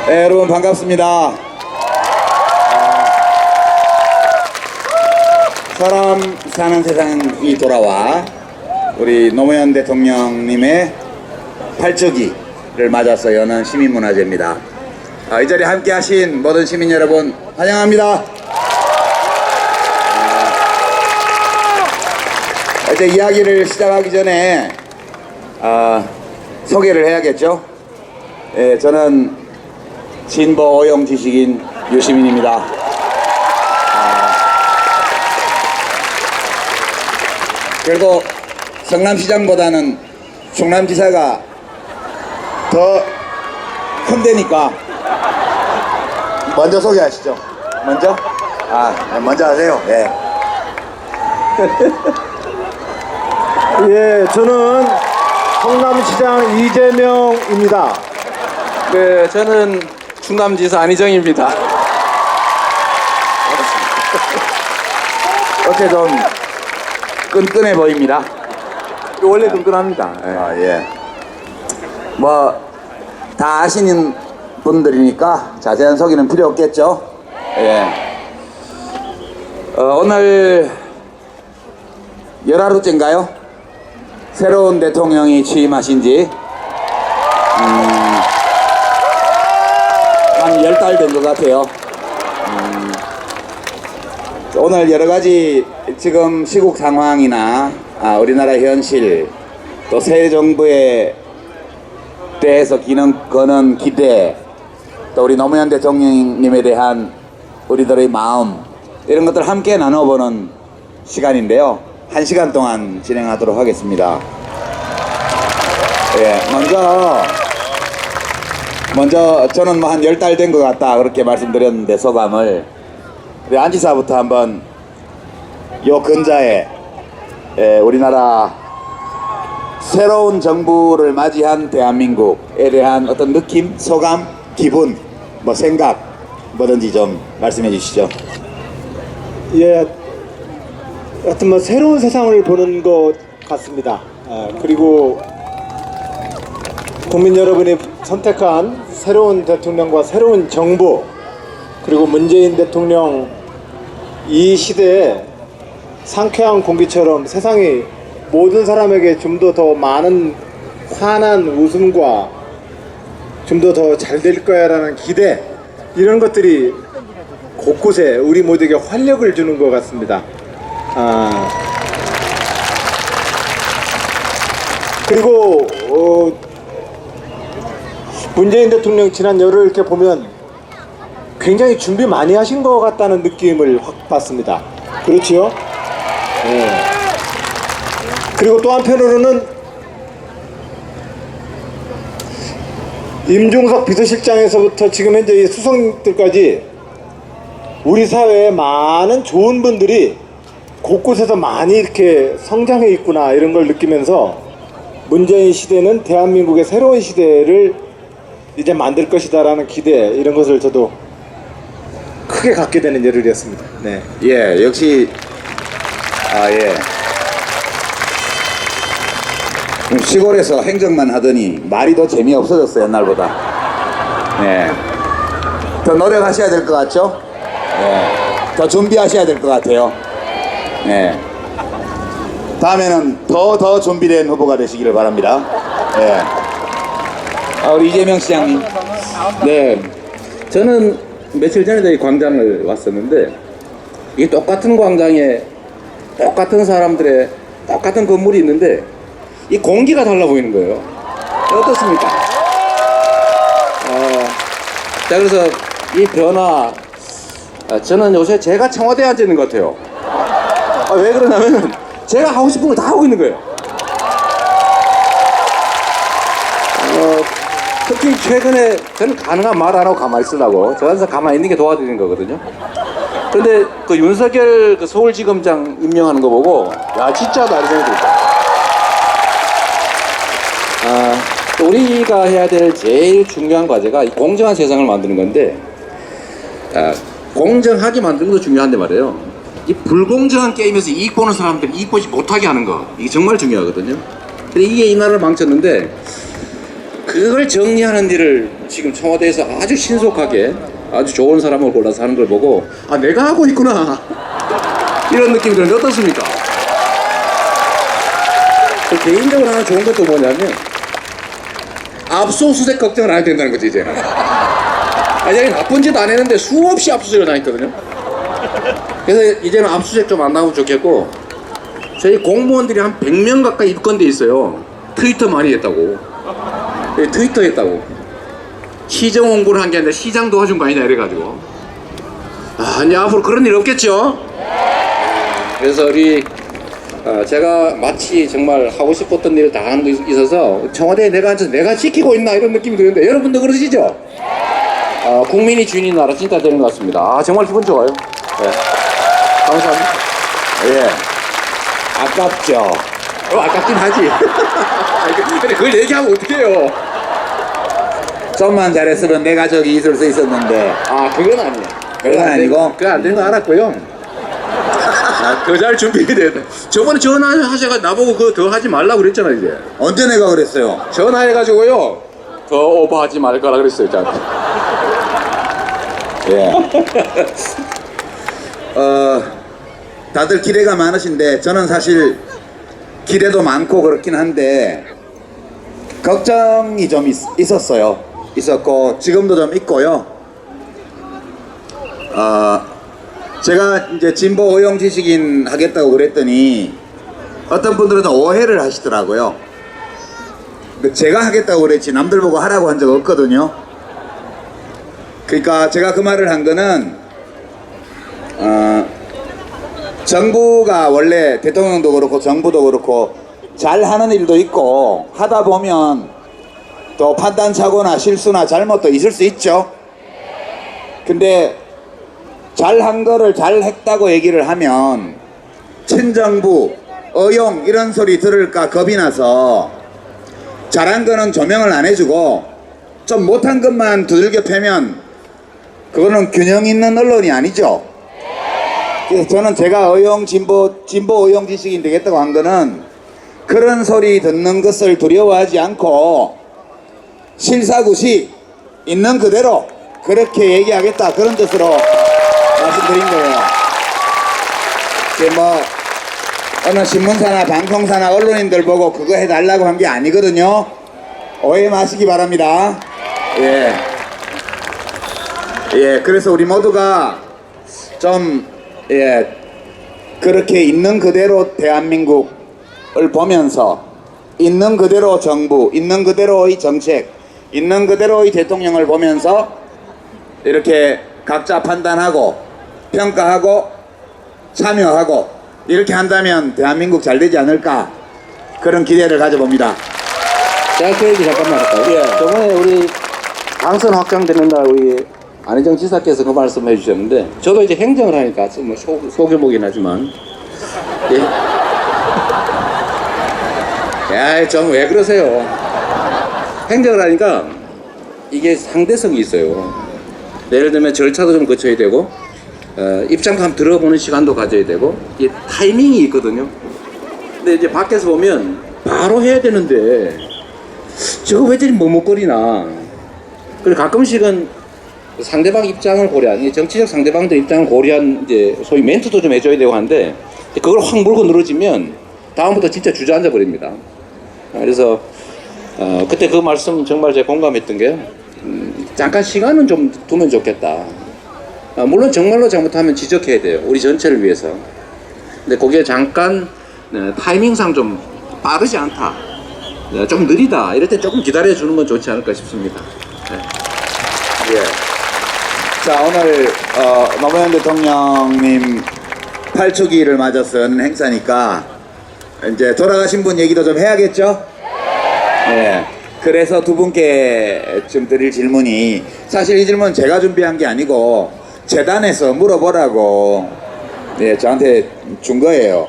네, 여러분 반갑습니다. 사람 사는 세상이 돌아와 우리 노무현 대통령님의 발저기를 맞아서 여는 시민문화제입니다. 이 자리에 함께 하신 모든 시민 여러분 환영합니다. 이제 이야기를 시작하기 전에 소개를 해야겠죠. 예, 저는 진보 오용 지식인 유시민입니다. 그래도 성남시장보다는 충남지사가 더 큰데니까 먼저 소개하시죠. 먼저? 먼저 하세요. 예. 예, 저는 성남시장 이재명입니다. 네, 저는 충남지사 안희정입니다. 어째 좀 끈끈해 보입니다. 원래 끈끈합니다. 예. 예. 뭐 다 아시는 분들이니까 자세한 소개는 필요 없겠죠. 예. 오늘 열하루째인가요? 새로운 대통령이 취임하신 지 한 10달 된 것 같아요. 오늘 여러가지 지금 시국 상황이나 우리나라 현실 또 새 정부에 대해서 거는 기대 또 우리 노무현 대통령님에 대한 우리들의 마음 이런 것들을 함께 나눠보는 시간인데요. 1시간 동안 진행하도록 하겠습니다. 예, 먼저 저는 뭐 한 10달 된 것 같다 그렇게 말씀드렸는데 소감을 우리 안지사부터 한번 요 근자에 우리나라 새로운 정부를 맞이한 대한민국에 대한 어떤 느낌, 소감, 기분, 뭐 생각 뭐든지 좀 말씀해 주시죠. 예, 하여튼 뭐 새로운 세상을 보는 것 같습니다. 그리고 국민 여러분이 선택한 새로운 대통령과 새로운 정부 그리고 문재인 대통령 이 시대에 상쾌한 공기처럼 세상이 모든 사람에게 좀 더 많은 환한 웃음과 좀 더 잘 될 거야 라는 기대 이런 것들이 곳곳에 우리 모두에게 활력을 주는 것 같습니다. 그리고 문재인 대통령 지난 열흘 이렇게 보면 굉장히 준비 많이 하신 것 같다는 느낌을 확 받습니다. 그렇지요? 네. 그리고 또 한편으로는 임종석 비서실장에서부터 지금 현재 이 수석들까지 우리 사회에 많은 좋은 분들이 곳곳에서 많이 이렇게 성장해 있구나 이런 걸 느끼면서 문재인 시대는 대한민국의 새로운 시대를 이제 만들 것이다 라는 기대 이런 것을 저도 크게 갖게 되는 열흘이었습니다. 네. 예, 역시 예. 시골에서 행정만 하더니 말이 더 재미없어졌어요 옛날보다. 네. 더 노력하셔야 될 것 같죠? 네. 더 준비하셔야 될 것 같아요. 네. 다음에는 더 준비된 후보가 되시기를 바랍니다. 네. 우리 이재명 시장님. 네, 저는 며칠 전에 저희 광장을 왔었는데 이 똑같은 광장에 똑같은 사람들의 똑같은 건물이 있는데 이 공기가 달라 보이는 거예요. 어떻습니까? 자, 그래서 이 변화 저는 요새 제가 청와대에 앉아 있는 것 같아요. 왜 그러냐면 제가 하고 싶은 걸 다 하고 있는 거예요. 특히 최근에 저는 가능한 말 안 하고 가만히 있으려고 저 항상 가만히 있는 게 도와드리는 거거든요. 그런데 그 윤석열 그 서울지검장 임명하는 거 보고 야 진짜다 이런 생각이 들었어요. 우리가 해야 될 제일 중요한 과제가 이 공정한 세상을 만드는 건데 공정하게 만드는 것도 중요한데 말이에요. 이 불공정한 게임에서 이익 보는 사람들 이익 보지 못하게 하는 거 이게 정말 중요하거든요. 근데 이게 이 나라를 망쳤는데 그걸 정리하는 일을 지금 청와대에서 아주 신속하게 아주 좋은 사람을 골라서 하는 걸 보고 아 내가 하고 있구나 이런 느낌이 드는데 어떻습니까? 개인적으로 하나 좋은 것도 뭐냐면 압수수색 걱정을 안 해도 된다는 거지 이제는. 아니 나쁜 짓 안 했는데 수없이 압수수색을 당했거든요. 그래서 이제는 압수수색 좀 안 나오면 좋겠고 저희 공무원들이 한 100명 가까이 입건돼 있어요. 트위터 많이 했다고. 트위터 했다고. 시정 홍보를 한 게 아니라 시장 도와준 거 아니냐 이래가지고 이제 앞으로 그런 일 없겠죠? 그래서 우리 제가 마치 정말 하고 싶었던 일을 다 하는 거 있어서 청와대에 내가 앉아서 내가 지키고 있나 이런 느낌이 드는데 여러분도 그러시죠? 국민이 주인인 나라 진짜 되는 것 같습니다. 정말 기분 좋아요. 네. 감사합니다. 예. 아깝죠. 아깝긴 하지. 근데 그걸 얘기하면 어떡해요? 좀만 잘했으면 내 가족이 있을 수 있었는데. 그건 아니야. 그건 아니고? 그건 안 되는 거 알았고요. 더 잘 준비해야 돼. 저번에 전화하셔가 나보고 그거 더 하지 말라고 그랬잖아 이제. 언제 내가 그랬어요? 전화해가지고요. 더 오버하지 말 거라 그랬어요 저한테. 예. 다들 기대가 많으신데 저는 사실 기대도 많고 그렇긴 한데 걱정이 좀 있었고 지금도 좀 있고요. 제가 이제 진보 오용 지식인 하겠다고 그랬더니 어떤 분들은 좀 오해를 하시더라고요. 제가 하겠다고 그랬지 남들 보고 하라고 한 적 없거든요. 그러니까 제가 그 말을 한 거는 정부가 원래 대통령도 그렇고 정부도 그렇고 잘하는 일도 있고 하다 보면 또 판단착오나 실수나 잘못도 있을 수 있죠. 근데 잘한 거를 잘했다고 얘기를 하면 친정부, 어용 이런 소리 들을까 겁이 나서 잘한 거는 조명을 안 해주고 좀 못한 것만 두들겨 패면 그거는 균형 있는 언론이 아니죠. 그래서 저는 제가 진보 어용 지식인 되겠다고 한 거는 그런 소리 듣는 것을 두려워하지 않고 실사구시 있는 그대로 그렇게 얘기하겠다 그런 뜻으로 말씀드린 거예요. 뭐 어느 신문사나 방송사나 언론인들 보고 그거 해달라고 한 게 아니거든요. 오해 마시기 바랍니다. 예, 그래서 우리 모두가 좀 그렇게 있는 그대로 대한민국을 보면서 있는 그대로 정부, 있는 그대로의 정책, 있는 그대로의 대통령을 보면서 이렇게 각자 판단하고 평가하고 참여하고 이렇게 한다면 대한민국 잘 되지 않을까 그런 기대를 가져봅니다. 제가 그 얘기 잠깐만 할까요? 저번에 우리 당선 확정되는 날 우리 안희정 지사께서 그 말씀해 주셨는데 저도 이제 행정을 하니까 뭐 소규모긴 하지만 좀 왜 그러세요? 행정을 하니까 이게 상대성이 있어요. 예를 들면 절차도 좀 거쳐야 되고 입장감 들어보는 시간도 가져야 되고 이게 타이밍이 있거든요. 근데 이제 밖에서 보면 바로 해야 되는데 저거 왜 저리 머뭇거리나. 그리고 가끔씩은 상대방 입장을 고려한 정치적 상대방들 입장을 고려한 이제 소위 멘트도 좀 해줘야 되고 하는데 그걸 확 물고 늘어지면 다음부터 진짜 주저앉아 버립니다. 그래서 그때 그 말씀 정말 제가 공감했던 게 잠깐 시간은 좀 두면 좋겠다. 물론 정말로 잘못하면 지적해야 돼요. 우리 전체를 위해서. 근데 그게 잠깐 타이밍상 좀 빠르지 않다. 좀 느리다. 이럴 때 조금 기다려주는 건 좋지 않을까 싶습니다. 예. 자, 오늘 노무현 대통령님 8주기를 맞아서 행사니까 이제 돌아가신 분 얘기도 좀 해야겠죠? 예. 그래서 두 분께 좀 드릴 질문이 사실 이 질문 제가 준비한 게 아니고 재단에서 물어보라고 저한테 준 거예요.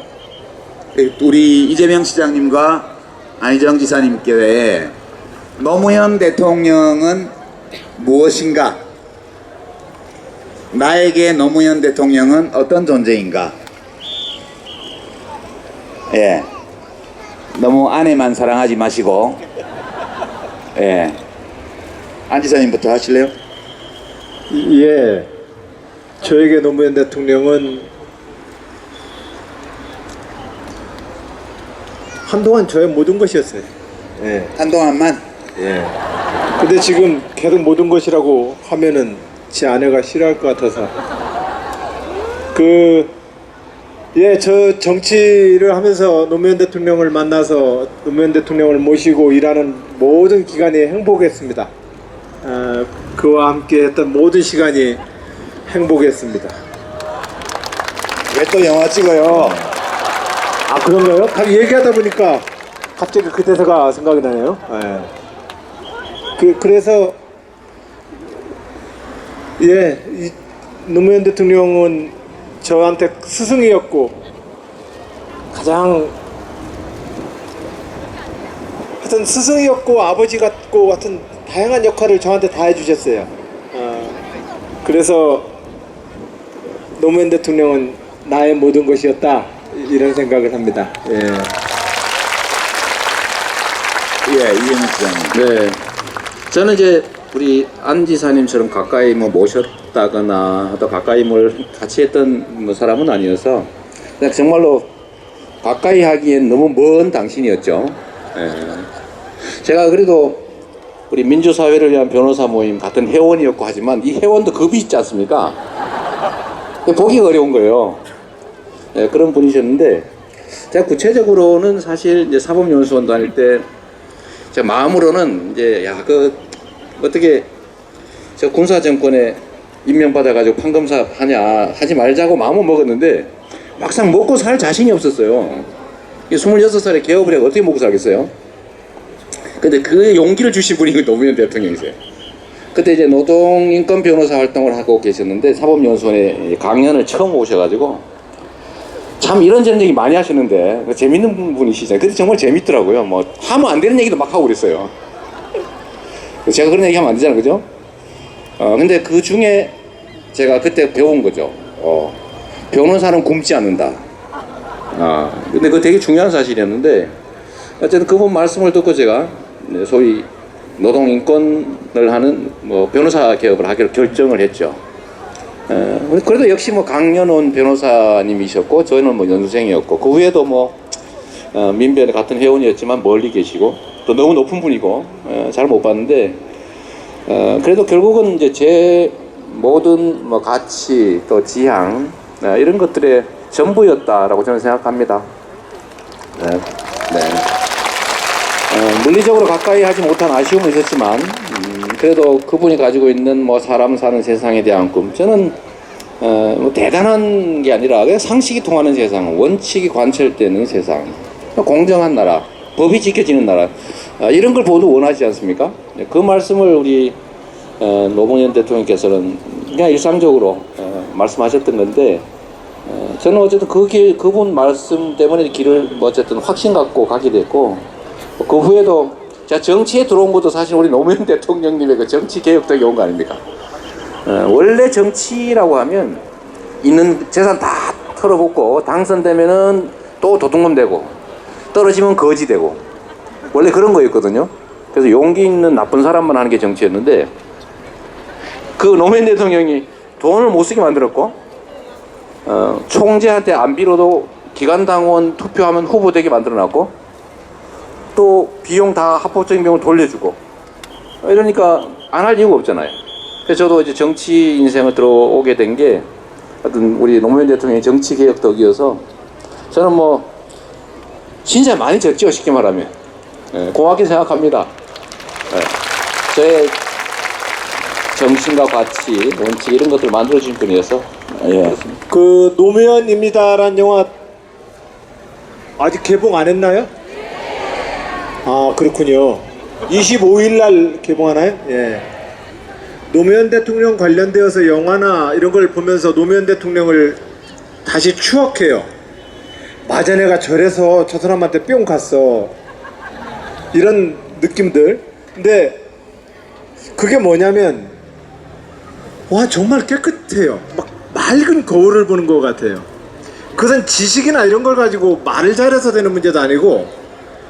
우리 이재명 시장님과 안희정 지사님께 노무현 대통령은 무엇인가? 나에게 노무현 대통령은 어떤 존재인가? 너무 아내만 사랑하지 마시고 예. 안 지사님부터 하실래요? 예, 저에게 노무현 대통령은 한동안 저의 모든 것이었어요. 예, 한동안만. 예. 근데 지금 계속 모든 것이라고 하면은 제 아내가 싫어할 것 같아서 저 정치를 하면서 노무현 대통령을 만나서 노무현 대통령을 모시고 일하는 모든 기간이 행복했습니다. 그와 함께 했던 모든 시간이 행복했습니다. 왜 또 영화 찍어요? 아, 그런가요? 얘기하다 보니까 갑자기 그 대사가 생각이 나네요. 그래서 이 노무현 대통령은 저한테 스승이었고 가장 하여튼 스승이었고 아버지 같고 하여튼 다양한 역할을 저한테 다 해주셨어요. 그래서 노무현 대통령은 나의 모든 것이었다 이런 생각을 합니다. 이현희 지사님. 네. 저는 이제 우리 안 지사님처럼 가까이 뭐 모셨다거나 또 가까이 뭘 같이 했던 뭐 사람은 아니어서 그냥 정말로 가까이 하기엔 너무 먼 당신이었죠. 제가 그래도 우리 민주사회를 위한 변호사 모임 같은 회원이었고 하지만 이 회원도 급이 있지 않습니까? 보기가 어려운 거예요. 그런 분이셨는데 제가 구체적으로는 사실 이제 사법연수원 다닐 때 제 마음으로는 이제 어떻게 저 군사 정권에 임명받아가지고 판검사 하지 말자고 마음을 먹었는데 막상 먹고 살 자신이 없었어요. 26살에 개업을 해서 어떻게 먹고 살겠어요? 근데 그 용기를 주신 분이 노무현 대통령이세요. 그때 이제 노동인권 변호사 활동을 하고 계셨는데 사법연수원에 강연을 처음 오셔가지고 참 이런저런 얘기 많이 하시는데 재밌는 분이시잖아요. 근데 정말 재밌더라고요. 뭐 하면 안 되는 얘기도 막 하고 그랬어요. 제가 그런 얘기 하면 안 되잖아요, 그죠? 근데 그 중에 제가 그때 배운 거죠. 변호사는 굶지 않는다. 근데 그거 되게 중요한 사실이었는데 어쨌든 그분 말씀을 듣고 제가 소위 노동인권을 하는 뭐 변호사 개업을 하기로 결정을 했죠. 그래도 역시 뭐 강연원 변호사님이셨고 저는 뭐 연수생이었고 그 후에도 뭐 민변 같은 회원이었지만 멀리 계시고 또 너무 높은 분이고 잘 못 봤는데 그래도 결국은 이제 제 모든 뭐 가치 또 지향 이런 것들의 전부였다라고 저는 생각합니다. 물리적으로 가까이 하지 못한 아쉬움은 있었지만 그래도 그분이 가지고 있는 뭐 사람 사는 세상에 대한 꿈 저는 뭐 대단한 게 아니라 그냥 상식이 통하는 세상, 원칙이 관철되는 세상, 공정한 나라, 법이 지켜지는 나라 이런 걸 모두 원하지 않습니까? 그 말씀을 우리 노무현 대통령께서는 그냥 일상적으로 말씀하셨던 건데 저는 어쨌든 그분 말씀 때문에 길을 뭐 어쨌든 확신 갖고 가게 됐고 그 후에도 제가 정치에 들어온 것도 사실 우리 노무현 대통령님의 그 정치 개혁 덕에 온 거 아닙니까? 원래 정치라고 하면 있는 재산 다 털어붓고 당선되면은 또 도둑놈 되고 떨어지면 거지 되고 원래 그런 거였거든요. 그래서 용기 있는 나쁜 사람만 하는 게 정치였는데 그 노무현 대통령이 돈을 못 쓰게 만들었고 총재한테 안 빌어도 기관당원 투표하면 후보되게 만들어놨고 또 비용 다 합법적인 비용을 돌려주고 이러니까 안 할 이유가 없잖아요. 그래서 저도 이제 정치 인생을 들어오게 된 게 어떤 우리 노무현 대통령의 정치 개혁 덕이어서 저는 뭐 진짜 많이 졌죠, 쉽게 말하면. 고맙게 생각합니다. 저의 정신과 가치, 원칙 이런 것들을 만들어주신 분이어서 그렇습니다. 그 노무현입니다라는 영화 아직 개봉 안 했나요? 아, 그렇군요. 25일 날 개봉하나요? 예. 노무현 대통령 관련되어서 영화나 이런 걸 보면서 노무현 대통령을 다시 추억해요. 마자네가 저래서 저 사람한테 뿅 갔어. 이런 느낌들. 근데 그게 뭐냐면 와, 정말 깨끗해요. 막 맑은 거울을 보는 것 같아요. 그것은 지식이나 이런 걸 가지고 말을 잘해서 되는 문제도 아니고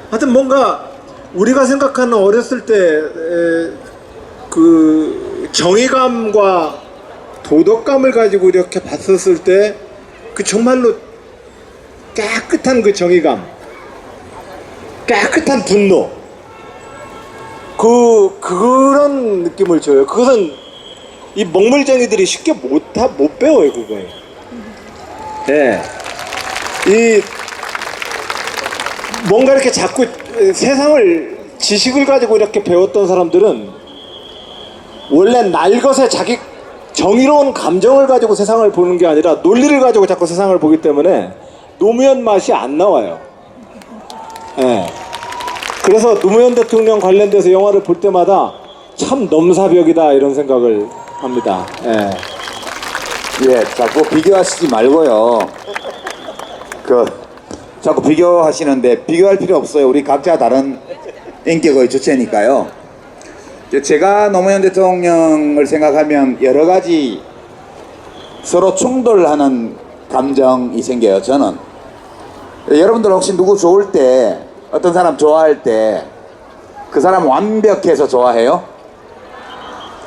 하여튼 뭔가 우리가 생각하는 어렸을 때 그 정의감과 도덕감을 가지고 이렇게 봤었을 때 그 정말로 깨끗한 그 정의감, 깨끗한 분노, 그런 느낌을 줘요. 그것은 이 먹물쟁이들이 쉽게 못 배워요, 그거. 예. 이 뭔가 이렇게 자꾸 세상을 지식을 가지고 이렇게 배웠던 사람들은 원래 날것의 자기 정의로운 감정을 가지고 세상을 보는 게 아니라 논리를 가지고 자꾸 세상을 보기 때문에 노무현 맛이 안 나와요. 예. 그래서 노무현 대통령 관련돼서 영화를 볼 때마다 참 넘사벽이다 이런 생각을 합니다. 예. 예, 자꾸 비교하시지 말고요. 자꾸 비교하시는데 비교할 필요 없어요. 우리 각자 다른 인격의 주체니까요. 제가 노무현 대통령을 생각하면 여러 가지 서로 충돌하는 감정이 생겨요. 저는 여러분들 혹시 누구 좋을 때, 어떤 사람 좋아할 때 그 사람 완벽해서 좋아해요?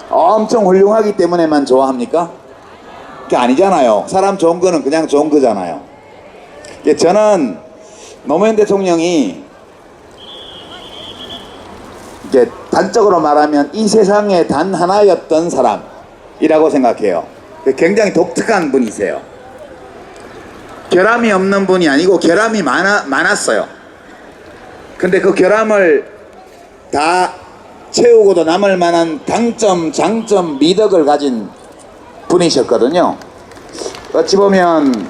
엄청 훌륭하기 때문에만 좋아합니까? 그게 아니잖아요. 사람 좋은 거는 그냥 좋은 거잖아요. 저는 노무현 대통령이 이제 단적으로 말하면 이 세상에 단 하나였던 사람이라고 생각해요. 굉장히 독특한 분이세요. 결함이 없는 분이 아니고 결함이 많았어요. 근데 그 결함을 다 채우고도 남을 만한 강점, 장점, 미덕을 가진 분이셨거든요. 어찌 보면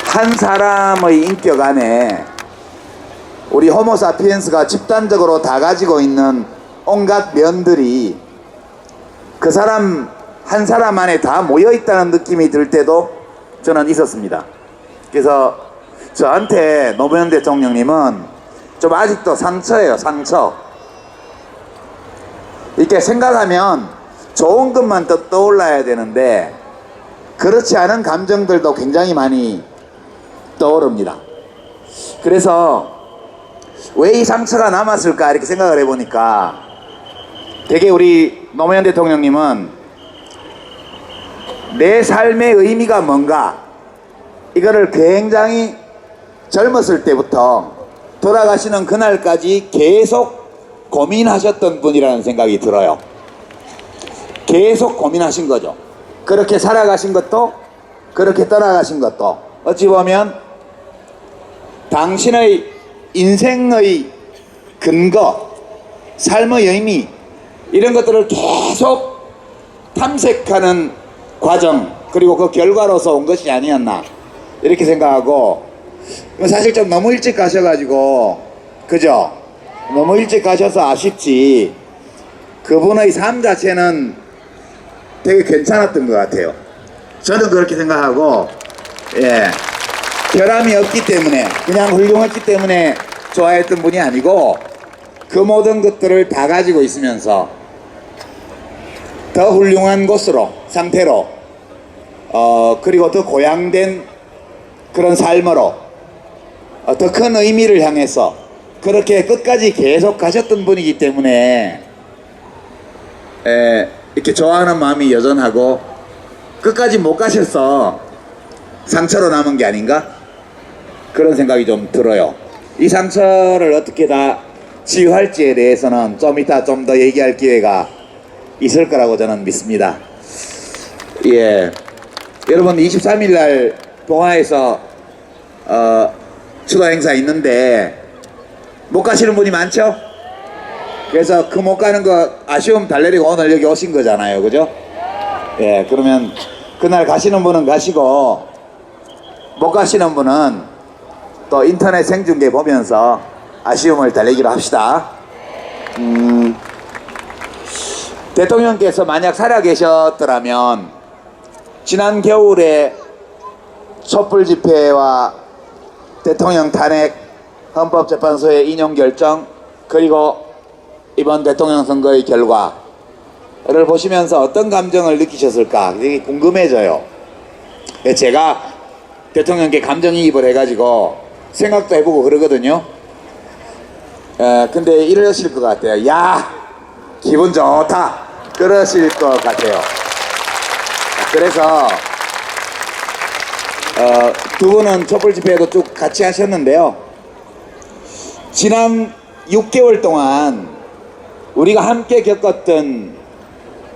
한 사람의 인격 안에 우리 호모사피엔스가 집단적으로 다 가지고 있는 온갖 면들이 그 사람 한 사람 안에 다 모여있다는 느낌이 들 때도 저는 있었습니다. 그래서 저한테 노무현 대통령님은 좀 아직도 상처예요. 상처. 이렇게 생각하면 좋은 것만 떠올라야 되는데 그렇지 않은 감정들도 굉장히 많이 떠오릅니다. 그래서 왜 이 상처가 남았을까 이렇게 생각을 해보니까 되게 우리 노무현 대통령님은 내 삶의 의미가 뭔가 이거를 굉장히 젊었을 때부터 돌아가시는 그날까지 계속 고민하셨던 분이라는 생각이 들어요. 계속 고민하신 거죠. 그렇게 살아가신 것도 그렇게 떠나가신 것도 어찌 보면 당신의 인생의 근거, 삶의 의미 이런 것들을 계속 탐색하는 과정 그리고 그 결과로서 온 것이 아니었나 이렇게 생각하고 사실 좀 너무 일찍 가셔가지고 그죠? 너무 일찍 가셔서 아쉽지 그분의 삶 자체는 되게 괜찮았던 것 같아요. 저는 그렇게 생각하고 예. 결함이 없기 때문에 그냥 훌륭했기 때문에 좋아했던 분이 아니고 그 모든 것들을 다 가지고 있으면서 더 훌륭한 것으로 상태로 그리고 더 고양된 그런 삶으로 더 큰 의미를 향해서 그렇게 끝까지 계속 가셨던 분이기 때문에 이렇게 좋아하는 마음이 여전하고 끝까지 못 가셔서 상처로 남은 게 아닌가? 그런 생각이 좀 들어요. 이 상처를 어떻게 다 치유할지에 대해서는 좀 이따 좀 더 얘기할 기회가 있을 거라고 저는 믿습니다. 예, 여러분 23일 날 봉화에서 추도 행사 있는데 못 가시는 분이 많죠? 그래서 그 못 가는 거 아쉬움 달래리고 오늘 여기 오신 거잖아요, 그죠? 예, 그러면 그날 가시는 분은 가시고 못 가시는 분은 또 인터넷 생중계 보면서 아쉬움을 달래기로 합시다. 대통령께서 만약 살아계셨더라면 지난 겨울에 촛불 집회와 대통령 탄핵, 헌법재판소의 인용 결정, 그리고 이번 대통령 선거의 결과를 보시면서 어떤 감정을 느끼셨을까 되게 궁금해져요. 제가 대통령께 감정이입을 해가지고 생각도 해보고 그러거든요. 근데 이러실 것 같아요. 야, 기분 좋다. 그러실 것 같아요. 그래서 두 분은 촛불 집회에도 쭉 같이 하셨는데요. 지난 6개월 동안 우리가 함께 겪었던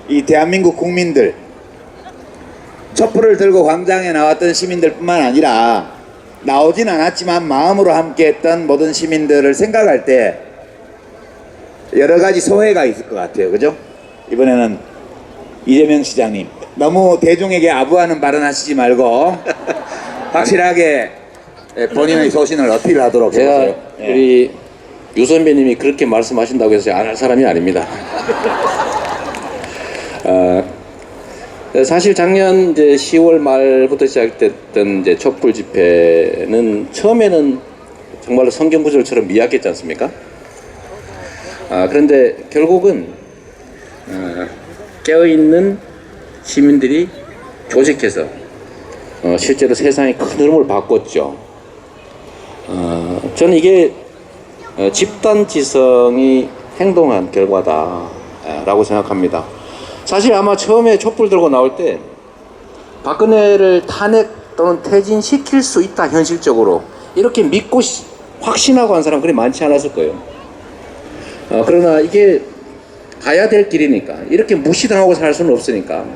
이 대한민국 국민들, 촛불을 들고 광장에 나왔던 시민들뿐만 아니라 나오진 않았지만 마음으로 함께했던 모든 시민들을 생각할 때 여러 가지 소회가 있을 것 같아요. 그죠? 이번에는 이재명 시장님, 너무 대중에게 아부하는 발언 하시지 말고 확실하게 본인의 소신을 어필하도록 제가 해주세요. 예. 우리 유 선배님이 그렇게 말씀하신다고 해서 안 할 사람이 아닙니다. 사실 작년 이제 10월 말부터 시작됐던 이제 촛불 집회는 처음에는 정말로 성경 구절처럼 미약했지 않습니까? 그런데 결국은 깨어있는 시민들이 조직해서 실제로 세상의 큰 흐름을 바꿨죠. 저는 이게 집단지성이 행동한 결과다라고 생각합니다. 사실 아마 처음에 촛불 들고 나올 때 박근혜를 탄핵 또는 퇴진시킬 수 있다 현실적으로 이렇게 믿고 확신하고 한 사람 그리 많지 않았을 거예요. 그러나 이게 가야 될 길이니까 이렇게 무시당하고 살 수는 없으니까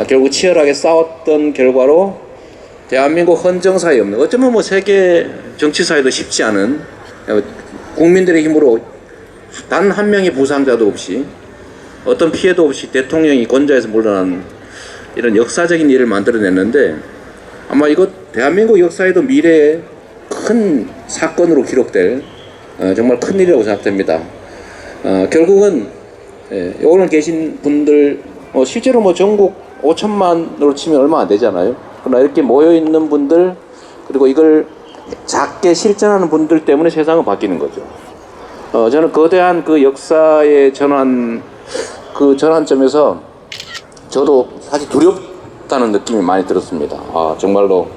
결국 치열하게 싸웠던 결과로 대한민국 헌정사에 없는, 어쩌면 뭐 세계 정치사에도 쉽지 않은, 국민들의 힘으로 단 한 명의 부상자도 없이 어떤 피해도 없이 대통령이 권좌에서 물러난 이런 역사적인 일을 만들어냈는데, 아마 이것 대한민국 역사에도 미래에 큰 사건으로 기록될 정말 큰 일이라고 생각됩니다. 결국은 오늘 계신 분들 실제로 뭐 전국 5천만으로 치면 얼마 안 되잖아요. 그러나 이렇게 모여있는 분들, 그리고 이걸 작게 실천하는 분들 때문에 세상은 바뀌는 거죠. 저는 거대한 그 역사의 전환, 그 전환점에서 저도 사실 두렵다는 느낌이 많이 들었습니다. 정말로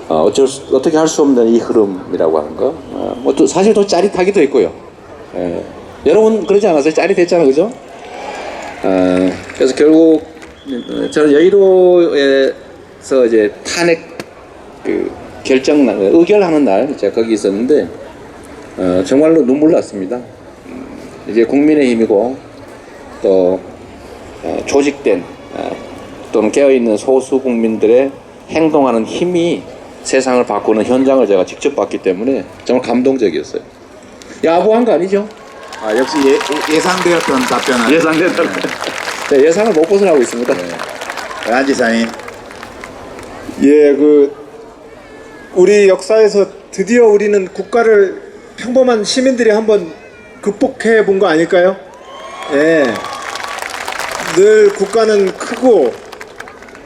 어떻게 할 수 없는 이 흐름이라고 하는 거. 뭐 또 사실 또 짜릿하기도 했고요. 여러분 그러지 않았어요? 짜릿했잖아요, 그죠? 그래서 결국 저는 여의도에서 이제 탄핵 그 결정 날, 의결하는 날 제가 거기 있었는데 정말로 눈물 났습니다. 이제 국민의힘이고 또 조직된 또는 깨어있는 소수 국민들의 행동하는 힘이 세상을 바꾸는 현장을 제가 직접 봤기 때문에 정말 감동적이었어요. 야구한 거 아니죠? 역시 예상되었던 답변을. 예상됐던. 네, 예상을 못 벗어나고 있습니다. 안 지사님. 예, 우리 역사에서 드디어 우리는 국가를 평범한 시민들이 한번 극복해 본 거 아닐까요? 예. 늘 국가는 크고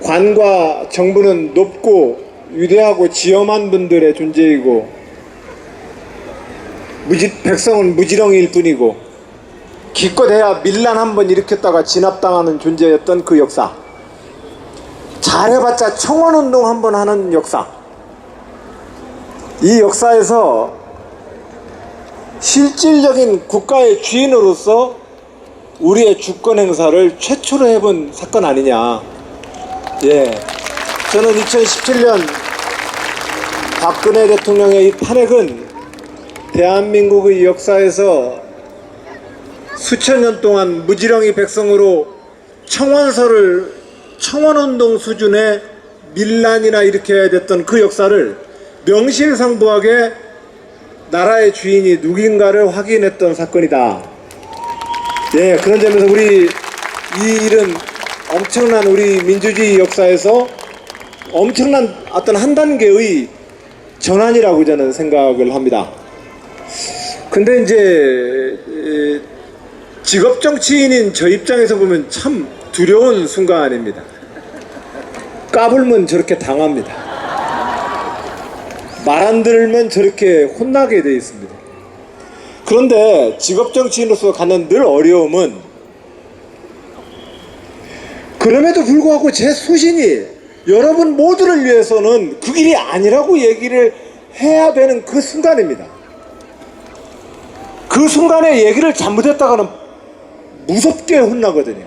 관과 정부는 높고 위대하고 지엄한 분들의 존재이고 백성은 무지렁이일 뿐이고 기껏해야 밀란 한번 일으켰다가 진압당하는 존재였던 그 역사, 잘해봤자 청원운동 한번 하는 역사, 이 역사에서 실질적인 국가의 주인으로서 우리의 주권 행사를 최초로 해본 사건 아니냐. 예, 저는 2017년 박근혜 대통령의 이 탄핵은 대한민국의 역사에서 수천 년 동안 무지렁이 백성으로 청원운동 수준의 밀란이나 일으켜야 됐던 그 역사를 명실상부하게 나라의 주인이 누군가를 확인했던 사건이다. 예, 그런 점에서 이 일은 엄청난 우리 민주주의 역사에서 엄청난 어떤 한 단계의 전환이라고 저는 생각을 합니다. 근데 이제 직업 정치인인 저 입장에서 보면 참 두려운 순간입니다. 까불면 저렇게 당합니다. 말 안 들으면 저렇게 혼나게 되어 있습니다. 그런데 직업 정치인으로서 갖는 늘 어려움은, 그럼에도 불구하고 제 소신이 여러분 모두를 위해서는 그 길이 아니라고 얘기를 해야 되는 그 순간입니다. 그 순간에 얘기를 잘못했다가는 무섭게 혼나거든요.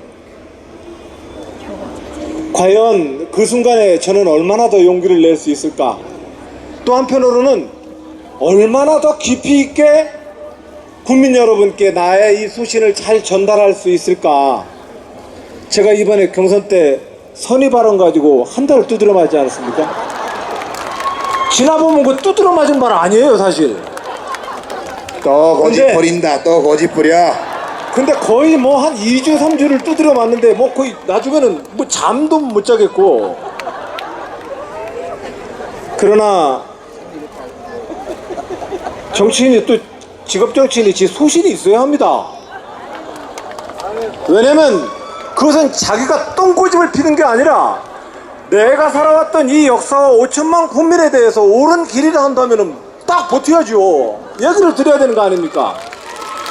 과연 그 순간에 저는 얼마나 더 용기를 낼 수 있을까? 또 한편으로는 얼마나 더 깊이 있게 국민 여러분께 나의 이 소신을 잘 전달할 수 있을까? 제가 이번에 경선 때 선의 발언 가지고 한 달 두드려 맞지 않았습니까? 지나보면 그 두드려 맞은 말 아니에요, 사실. 또 고집 근데- 부린다. 또 고집 부려. 근데 거의 뭐 한 2주, 3주를 두드려 맞는데 뭐 거의 나중에는 뭐 잠도 못 자겠고. 그러나 정치인이 또 직업 정치인이 지 소신이 있어야 합니다. 왜냐면 그것은 자기가 똥꼬집을 피는 게 아니라 내가 살아왔던 이 역사와 5천만 국민에 대해서 옳은 길이라 한다면은 딱 버텨야죠. 얘기를 드려야 되는 거 아닙니까?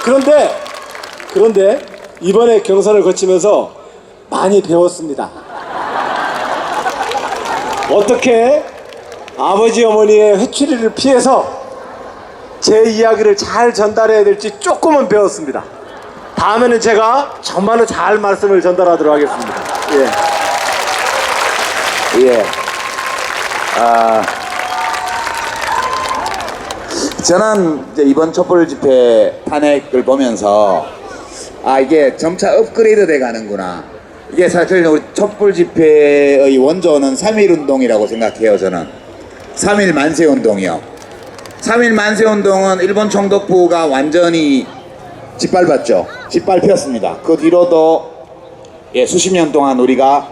그런데 이번에 경선을 거치면서 많이 배웠습니다. 어떻게 아버지 어머니의 회초리를 피해서 제 이야기를 잘 전달해야 될지 조금은 배웠습니다. 다음에는 제가 정말로 잘 말씀을 전달하도록 하겠습니다. 예. 저는 이제 이번 촛불 집회 탄핵을 보면서 이게 점차 업그레이드 돼 가는구나. 이게 사실 우리 촛불 집회의 원조는 3.1 운동이라고 생각해요. 저는 3.1 만세 운동이요. 3.1 만세 운동은 일본 총독부가 완전히 짓밟았죠. 짓밟혔습니다. 그 뒤로도 수십 년 동안 우리가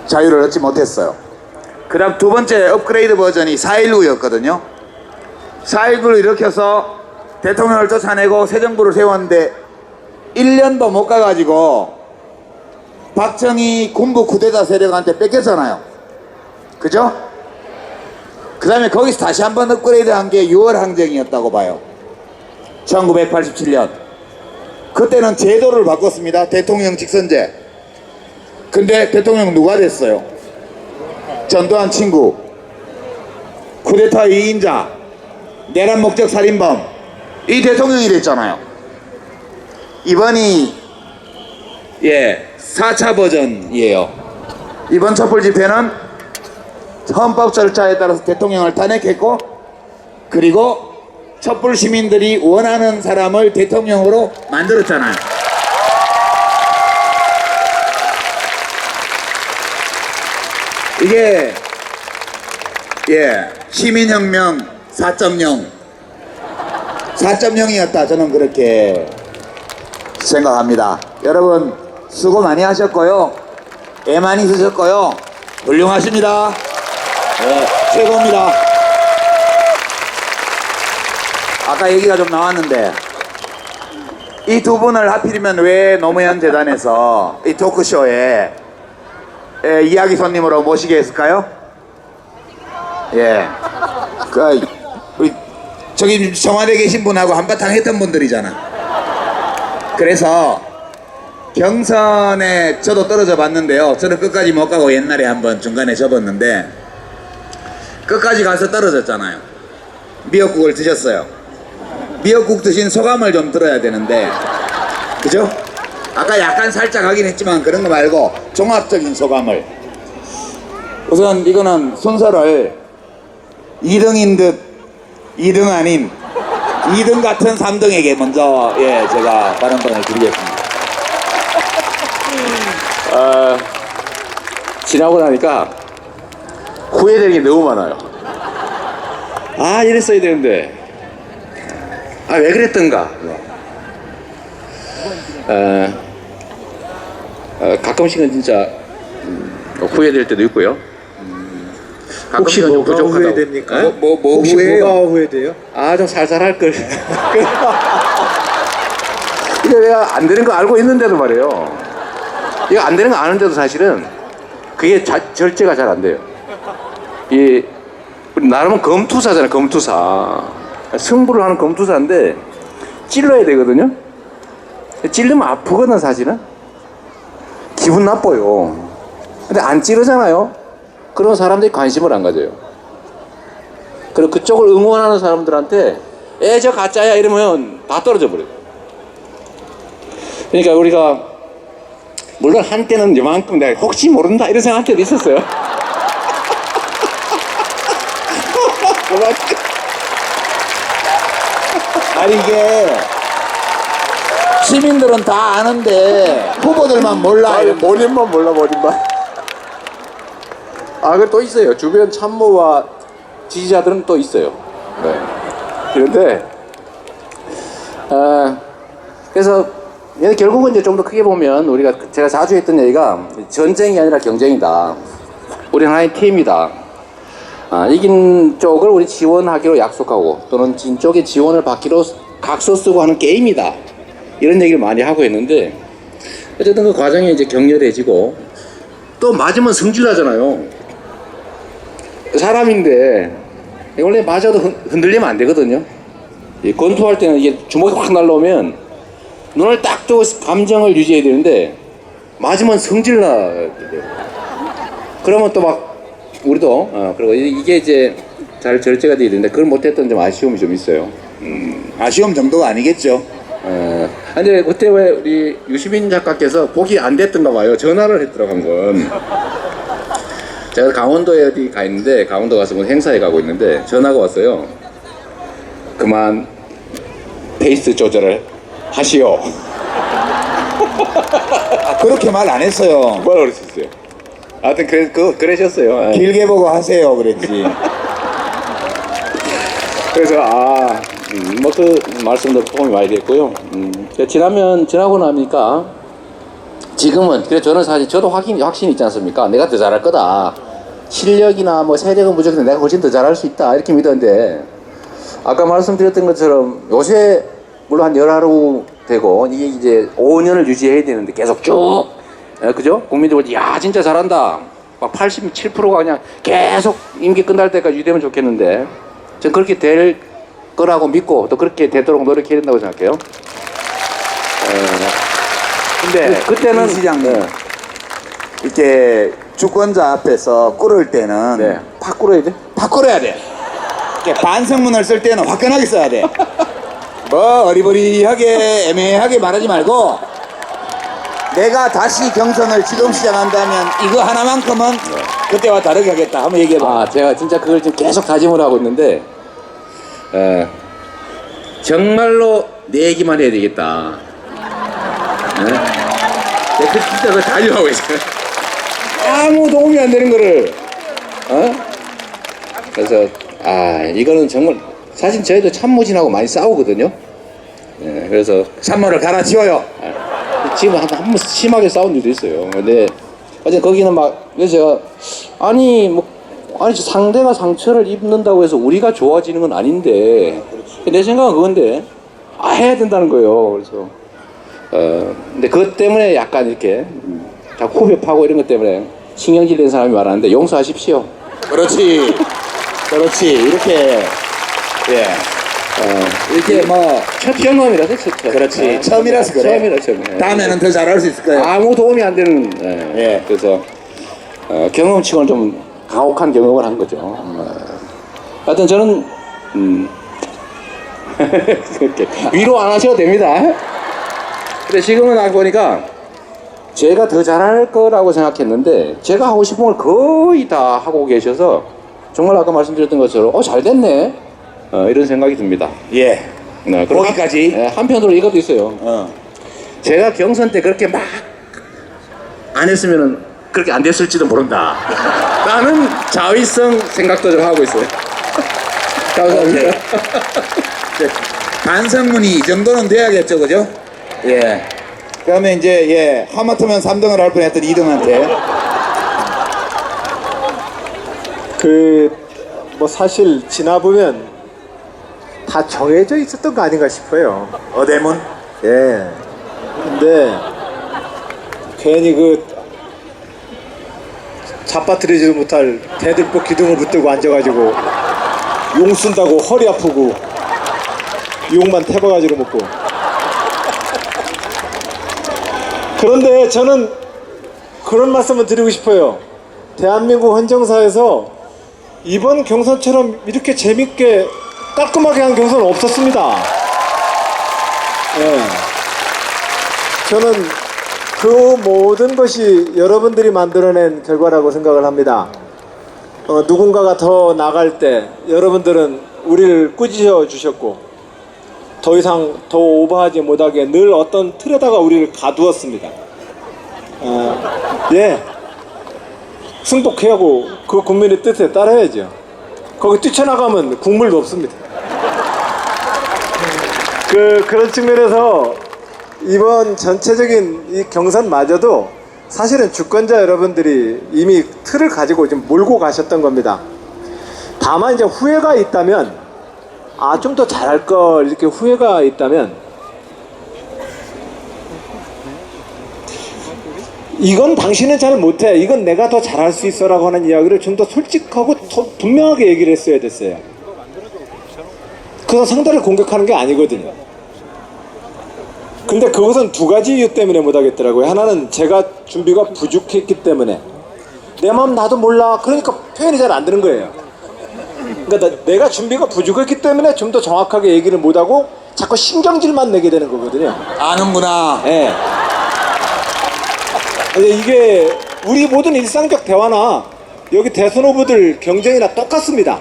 자유를 얻지 못했어요. 그 다음 두 번째 업그레이드 버전이 4.19였거든요. 4.19를 일으켜서 대통령을 쫓아내고 새 정부를 세웠는데 1년도 못 가가지고 박정희 군부 쿠데타 세력한테 뺏겼잖아요. 그죠? 그 다음에 거기서 다시 한번 업그레이드 한 게 6월 항쟁이었다고 봐요. 1987년. 그때는 제도를 바꿨습니다. 대통령 직선제. 근데 대통령 누가 됐어요? 전두환 친구, 쿠데타 2인자, 내란 목적 살인범, 이 대통령이 됐잖아요. 이번이 4차 버전이에요. 이번 촛불 집회는 헌법 절차에 따라서 대통령을 탄핵했고, 그리고 촛불 시민들이 원하는 사람을 대통령으로 만들었잖아요. 이게 시민혁명 4.0 4.0이었다. 저는 그렇게 생각합니다. 여러분 수고 많이 하셨고요. 애 많이 쓰셨고요. 훌륭하십니다. 최고입니다. 아까 얘기가 좀 나왔는데 이 두 분을 하필이면 왜 노무현 재단에서 이 토크쇼에 이야기 손님으로 모시게 했을까요? 우리 저기 청와대에 계신 분하고 한바탕 했던 분들이잖아. 그래서 경선에 저도 떨어져 봤는데요. 저는 끝까지 못 가고 옛날에 한번 중간에 접었는데 끝까지 가서 떨어졌잖아요. 미역국을 드셨어요. 미역국 드신 소감을 좀 들어야 되는데, 그죠? 아까 약간 살짝 하긴 했지만 그런 거 말고 종합적인 소감을. 우선 이거는 순서를 2등인 듯 2등 아닌 2등 같은 3등에게 먼저 제가 발언권을 드리겠습니다. 지나고 나니까 후회되는 게 너무 많아요. 이랬어야 되는데, 왜 그랬던가. 가끔씩은 진짜 후회될 때도 있고요. 혹시 가끔씩은 좀 뭐가 부족하다고. 후회됩니까? 뭐 혹시 후회해요? 뭐가 후회돼요? 좀 살살 할 걸. 이게 왜 안 되는 거 알고 있는데도 말이에요. 이거 안 되는 거 아는데도 사실은 그게 절제가 잘 안 돼요. 이 나름은 검투사잖아요. 검투사. 승부를 하는 검투사인데 찔러야 되거든요. 찔르면 아프거든 사실은. 기분 나빠요. 근데 안 찌르잖아요. 그런 사람들이 관심을 안 가져요. 그리고 그쪽을 응원하는 사람들한테 저 가짜야 이러면 다 떨어져 버려요. 그러니까 우리가 물론 한때는 이만큼 내가 혹시 모른다 이런 생각 할 때도 있었어요. 아니 이게 시민들은 다 아는데 후보들만 몰라. 본인만 몰라, 본인만. 아, 그 또 있어요. 주변 참모와 지지자들은 또 있어요. 네. 그런데, 그래서 결국은 이제 좀 더 크게 보면 우리가 제가 자주 했던 얘기가 전쟁이 아니라 경쟁이다. 우리 하나의 팀이다. 이긴 쪽을 우리 지원하기로 약속하고 또는 진 쪽의 지원을 받기로 각서 쓰고 하는 게임이다. 이런 얘기를 많이 하고 있는데 어쨌든 그 과정이 이제 격렬해지고 또 맞으면 성질나잖아요. 사람인데 원래 맞아도 흔들리면 안 되거든요. 권투할 때는 이게 주먹이 확 날라오면 눈을 딱 뜨고 감정을 유지해야 되는데 맞으면 성질나. 그러면 또 막 우리도 그리고 이게 이제 잘 절제가 돼야 되는데 그걸 못했던 좀 아쉬움이 좀 있어요. 아쉬움 정도가 아니겠죠. 근데 그때 왜 우리 유시민 작가께서 보기 안 됐던가 봐요. 전화를 했더라고 한 건. 제가 강원도에 어디 가 있는데 강원도 가서 뭐 행사에 가고 있는데 전화가 왔어요. 그만 페이스 조절을 하시오. 그렇게 말 안 했어요. 뭐라 그러셨어요? 하여튼 그러셨어요. 길게 보고 하세요 그랬지. 그래서 뭐 그 말씀도 도움이 많이 됐고요. 지나고 나니까 지금은 그래서 저는 사실 저도 확신이 있지 않습니까? 내가 더 잘할 거다. 실력이나 뭐 세력은 무조건 내가 훨씬 더 잘할 수 있다 이렇게 믿었는데 아까 말씀드렸던 것처럼 요새 물론 한 열하루 되고 이게 이제 5년을 유지해야 되는데 계속 쭉 그죠? 국민들 볼 때 야 진짜 잘한다. 막 87%가 그냥 계속 임기 끝날 때까지 유지되면 좋겠는데 전 그렇게 될 거라고 믿고 또 그렇게 되도록 노력해야 된다고 생각해요. 근데 그때는 이 시장님 이렇게 주권자 앞에서 꿇을 때는 팍 꿇어야 돼. 팍 꿇어야 돼. 이렇게 반성문을 쓸 때는 화끈하게 써야 돼. 뭐 어리버리하게 애매하게 말하지 말고 내가 다시 경선을 지금 시작한다면 이거 하나만큼은 그때와 다르게 하겠다 한번 얘기해봐. 제가 진짜 그걸 지금 계속 다짐을 하고 있는데 정말로 내 얘기만 해야 되겠다. 내가 진짜 그걸 달려하고 있어요. 아무 도움이 안 되는 거를 그래서 이거는 정말 사실 저희도 참모진하고 많이 싸우거든요. 그래서 산모를 갈아치워요. 지금 한번 심하게 싸운 일도 있어요. 근데 어제 거기는 막 그래서 제가 아니 상대가 상처를 입는다고 해서 우리가 좋아지는 건 아닌데 내 생각은 그건데 해야 된다는 거예요. 그래서 근데 그것 때문에 약간 이렇게 자꾸 후벼 파고 이런 것 때문에 신경질 낸 사람이 말하는데 용서하십시오. 그렇지. 이렇게 이렇게 첫 경험이라서 첫 그렇지. 처음이라서 그래. 처음. 다음에는 더 잘할 수 있을 거예요. 아무 도움이 안 되는. 그래서 경험치고는 좀 가혹한 경험을 한 거죠. 하여튼 저는 위로 안 하셔도 됩니다. 근데 지금은 알고 보니까 제가 더 잘할 거라고 생각했는데 제가 하고 싶은 걸 거의 다 하고 계셔서 정말 아까 말씀드렸던 것처럼 잘 됐네 이런 생각이 듭니다. 거기까지. 한편으로 이것도 있어요. 제가 경선 때 그렇게 막 안 했으면은 그렇게 안 됐을지도 모른다. 라는 자위성 생각도 좀 하고 있어요. 감사합니다. 반성문이 이 정도는 돼야겠죠, 그죠? 그러면 이제 하마터면 3등을 할 뻔했던 2등한테 뭐 사실 지나보면 다 정해져 있었던 거 아닌가 싶어요. 어대문. 근데 괜히 잡아뜨리지도 못할 대들보 기둥을 붙들고 앉아가지고 용 쓴다고 허리 아프고 용만 태워가지고 먹고. 그런데 저는 그런 말씀을 드리고 싶어요. 대한민국 헌정사에서 이번 경선처럼 이렇게 재밌게 깔끔하게 한 경선은 없었습니다. 예. 저는 그 모든 것이 여러분들이 만들어낸 결과라고 생각을 합니다. 누군가가 더 나갈 때 여러분들은 우리를 꾸짖어 주셨고 더 이상 더 오버하지 못하게 늘 어떤 틀에다가 우리를 가두었습니다. 예. 승복해하고 그 국민의 뜻에 따라야죠. 거기 뛰쳐나가면 국물도 없습니다. 그런 측면에서 이번 전체적인 이 경선마저도 사실은 주권자 여러분들이 이미 틀을 가지고 좀 몰고 가셨던 겁니다. 다만 이제 후회가 있다면, 좀 더 잘할 걸, 이렇게 후회가 있다면, 이건 당신은 잘 못해, 이건 내가 더 잘할 수 있어 라고 하는 이야기를 좀 더 솔직하고 분명하게 얘기를 했어야 됐어요. 그래서 상대를 공격하는 게 아니거든요. 근데 그것은 두 가지 이유 때문에 못하겠더라고요. 하나는 제가 준비가 부족했기 때문에, 내 마음 나도 몰라, 그러니까 표현이 잘 안 되는 거예요. 그러니까 내가 준비가 부족했기 때문에 좀 더 정확하게 얘기를 못하고 자꾸 신경질만 내게 되는 거거든요. 아는구나. 예. 이게 우리 모든 일상적 대화나 여기 대선 후보들 경쟁이나 똑같습니다.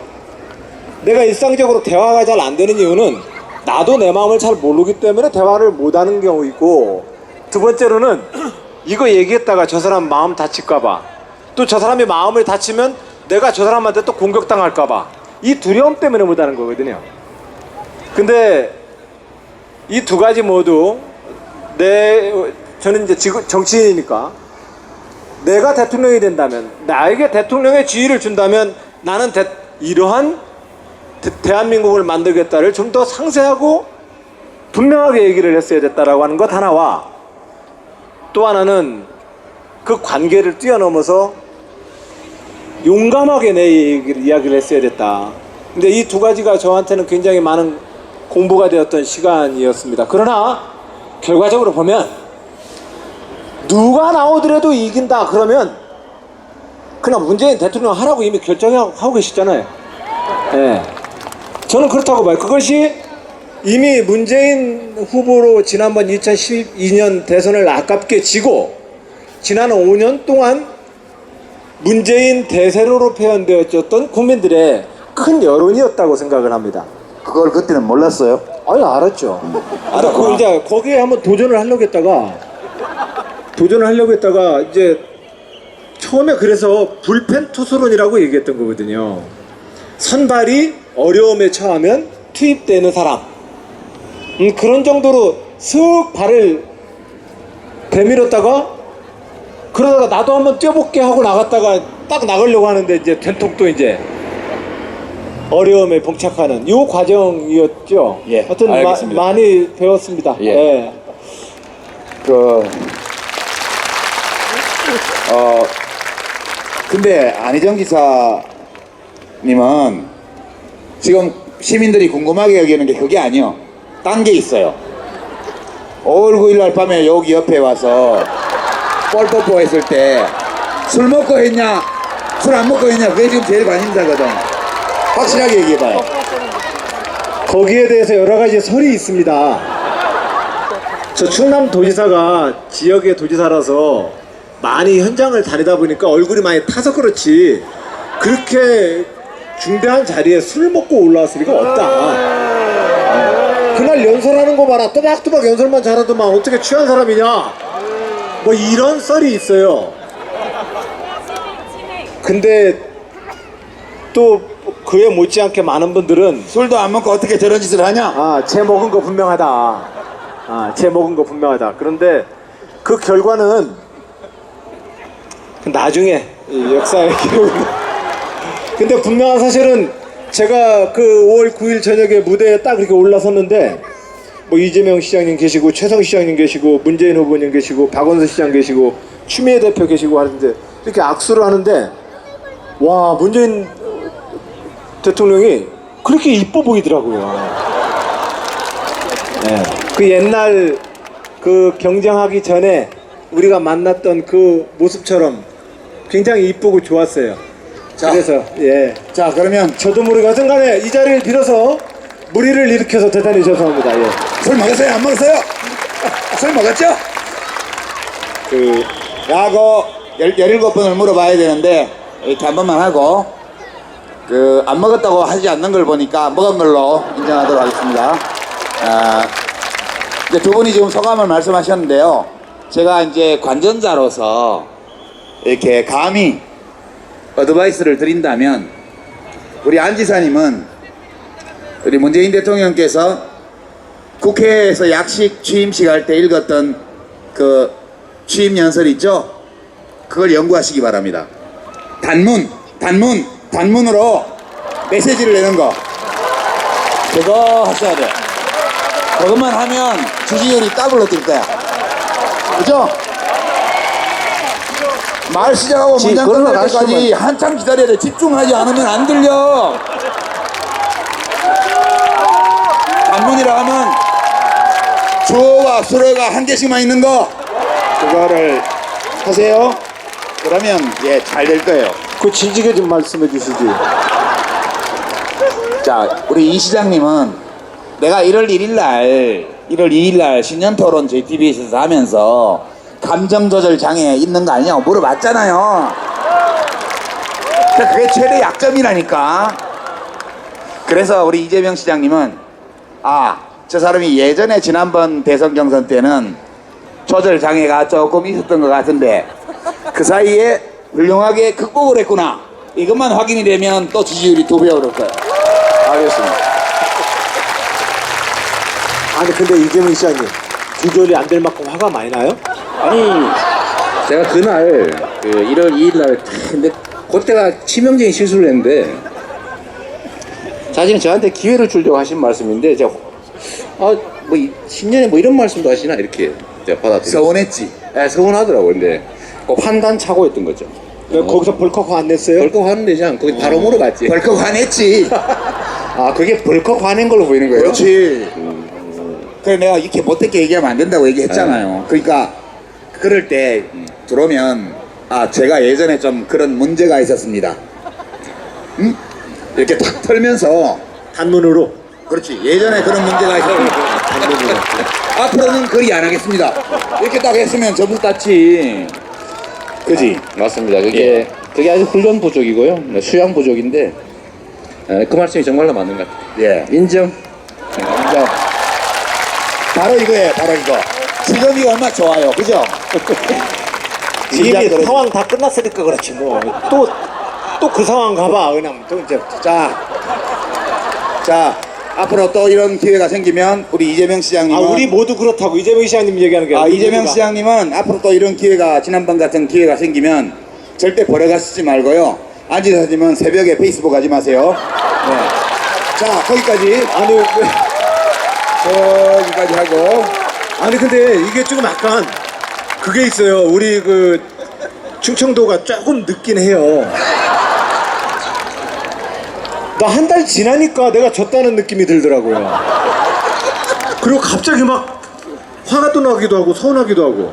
내가 일상적으로 대화가 잘 안 되는 이유는 나도 내 마음을 잘 모르기 때문에 대화를 못하는 경우이고, 두 번째로는 이거 얘기했다가 저 사람 마음 다칠까봐, 또 저 사람이 마음을 다치면 내가 저 사람한테 또 공격당할까봐, 이 두려움 때문에 못하는 거거든요. 근데 이 두 가지 모두 저는 이제 지금 정치인이니까 내가 대통령이 된다면, 나에게 대통령의 지위를 준다면 나는 이러한 대한민국을 만들겠다를 좀 더 상세하고 분명하게 얘기를 했어야 됐다라고 하는 것 하나와, 또 하나는 그 관계를 뛰어넘어서 용감하게 내 이야기를 했어야 됐다. 근데 이 두 가지가 저한테는 굉장히 많은 공부가 되었던 시간이었습니다. 그러나 결과적으로 보면 누가 나오더라도 이긴다 그러면 그냥 문재인 대통령 하라고 이미 결정하고 계시잖아요. 예. 저는 그렇다고 봐요. 그것이 이미 문재인 후보로 지난번 2012년 대선을 아깝게 지고 지난 5년 동안 문재인 대세로로 표현되었던 국민들의 큰 여론이었다고 생각을 합니다. 그걸 그때는 몰랐어요. 아니, 알았죠. 알았고 이제 거기에 한번 도전을 하려고 했다가 이제 처음에 그래서 불펜 투수론이라고 얘기했던 거거든요. 선발이 어려움에 처하면 투입되는 사람, 그런 정도로 슥 발을 내밀었다가 그러다가 나도 한번 뛰어볼게 하고 나갔다가 딱 나가려고 하는데 이제 된통 또 이제 어려움에 봉착하는 이 과정이었죠. 예, 하여튼 알겠습니다. 많이 배웠습니다. 예. 예. 근데 안희정 기사님은 지금 시민들이 궁금하게 여기는 게 그게 아니요. 딴 게 있어요. 5월 9일 날 밤에 여기 옆에 와서 뻘뽀뽀 했을 때 술 먹고 했냐, 술 안 먹고 했냐, 그게 지금 제일 관심사거든. 확실하게 얘기해봐요. 거기에 대해서 여러 가지 설이 있습니다. 저 충남도지사가 지역의 도지사라서 많이 현장을 다니다 보니까 얼굴이 많이 타서 그렇지 그렇게 중대한 자리에 술 먹고 올라왔을 리가 없다. 그날 연설하는 거 봐라, 또박또박 연설만 잘하더만 어떻게 취한 사람이냐, 뭐 이런 썰이 있어요. 근데 또 그에 못지않게 많은 분들은 술도 안 먹고 어떻게 저런 짓을 하냐? 쟤 먹은 거 분명하다. 쟤 먹은 거 분명하다. 그런데 그 결과는 나중에 이 역사의 기록은. 근데 분명한 사실은 제가 그 5월 9일 저녁에 무대에 딱 이렇게 올라섰는데 뭐 이재명 시장님 계시고 최성 시장님 계시고 문재인 후보님 계시고 박원순 시장 계시고 추미애 대표 계시고 하는데 이렇게 악수를 하는데, 와, 문재인 대통령이 그렇게 이뻐 보이더라고요. 네. 그 옛날 그 경쟁하기 전에 우리가 만났던 그 모습처럼 굉장히 이쁘고 좋았어요. 자, 그래서 예. 자, 그러면 저도 모르게 하여튼간에 이 자리를 빌어서 무리를 일으켜서 대단히 죄송합니다. 예. 술 먹었어요? 안 먹었어요? 술 먹었죠? 그 야구 17번을 물어봐야 되는데 이렇게 한 번만 하고 그 안 먹었다고 하지 않는 걸 보니까 먹은 걸로 인정하도록 하겠습니다. 이제 두 분이 지금 소감을 말씀하셨는데요. 제가 이제 관전자로서 이렇게 감히 어드바이스를 드린다면 우리 안 지사님은 우리 문재인 대통령께서 국회에서 약식 취임식 할 때 읽었던 그 취임 연설 있죠? 그걸 연구하시기 바랍니다. 단문으로 메시지를 내는 거. 그거 하셔야 돼. 그것만 하면 지지율이 더블로 뛸 거야. 그죠? 말 시작하고 문장 끝날 때까지 한참 기다려야 돼. 집중하지 않으면 안 들려. 단문이라 하면 주어와 수어가 한 개씩만 있는 거. 그거를 하세요. 그러면 예, 잘 될 거예요. 그 진지하게 좀 말씀해 주시지. 자, 우리 이 시장님은 내가 1월 2일 날 신년토론 JTBC에서 하면서 감정조절 장애 있는 거 아니냐고 물어봤잖아요. 그게 최대 약점이라니까. 그래서 우리 이재명 시장님은 저 사람이 예전에 지난번 대선 경선 때는 조절 장애가 조금 있었던 것 같은데 그 사이에 훌륭하게 극복을 했구나. 이것만 확인이 되면 또 지지율이 2배 오를 거예요. 알겠습니다. 아니 근데 이재명 시장님 조절이 안 될 만큼 화가 많이 나요? 아니 제가 그날 그 1월 2일 날 근데 그때가 치명적인 실수를 했는데 자신은 저한테 기회를 주려고 하신 말씀인데 제가 뭐 신년에 뭐 이런 말씀도 하시나 이렇게 제가 받아들였어요. 서운했지. 네, 서운하더라고요. 근데 그 판단 착오였던 거죠. 거기서 벌컥 화 안 냈어요? 벌컥 화는 되지 않고 거기 바로 물어봤지. 벌컥 화냈지. 그게 벌컥 화낸 걸로 보이는 거예요? 그렇지. 그래 내가 이렇게 못했게 얘기하면 안 된다고 얘기했잖아요. 그러니까 그럴 때 들어오면 제가 예전에 좀 그런 문제가 있었습니다. 응? 이렇게 탁 털면서 단문으로. 그렇지. 예전에 그런 문제가 있었습니다. 앞으로는 그리 안 하겠습니다. 이렇게 딱 했으면 점수 땄지. 그지? 맞습니다. 그게 아주 훈련 부족이고요. 수양 부족인데 그 말씀이 정말로 맞는 것 같아요. 예. 인정. 바로 이거예요. 바로 이거. 지금 이거 얼마나 좋아요. 그죠? 이미 상황 다 끝났으니까 그렇지 뭐. 또 그 상황 가봐. 그냥 또 이제 자, 앞으로 또 이런 기회가 생기면 우리 이재명 시장님은 우리 모두 그렇다고 이재명 시장님 얘기하는 게 아니라 이재명 시장님은 앞으로 또 이런 기회가 지난번 같은 기회가 생기면 절대 버려가시지 말고요. 안 지사님은 새벽에 페이스북 하지 마세요. 네. 자, 거기까지. 저기까지 하고. 아니 근데 이게 조금 약간 그게 있어요. 우리 그 충청도가 조금 늦긴 해요. 나 한 달 지나니까 내가 졌다는 느낌이 들더라고요. 그리고 갑자기 막 화가 또 나기도 하고 서운하기도 하고.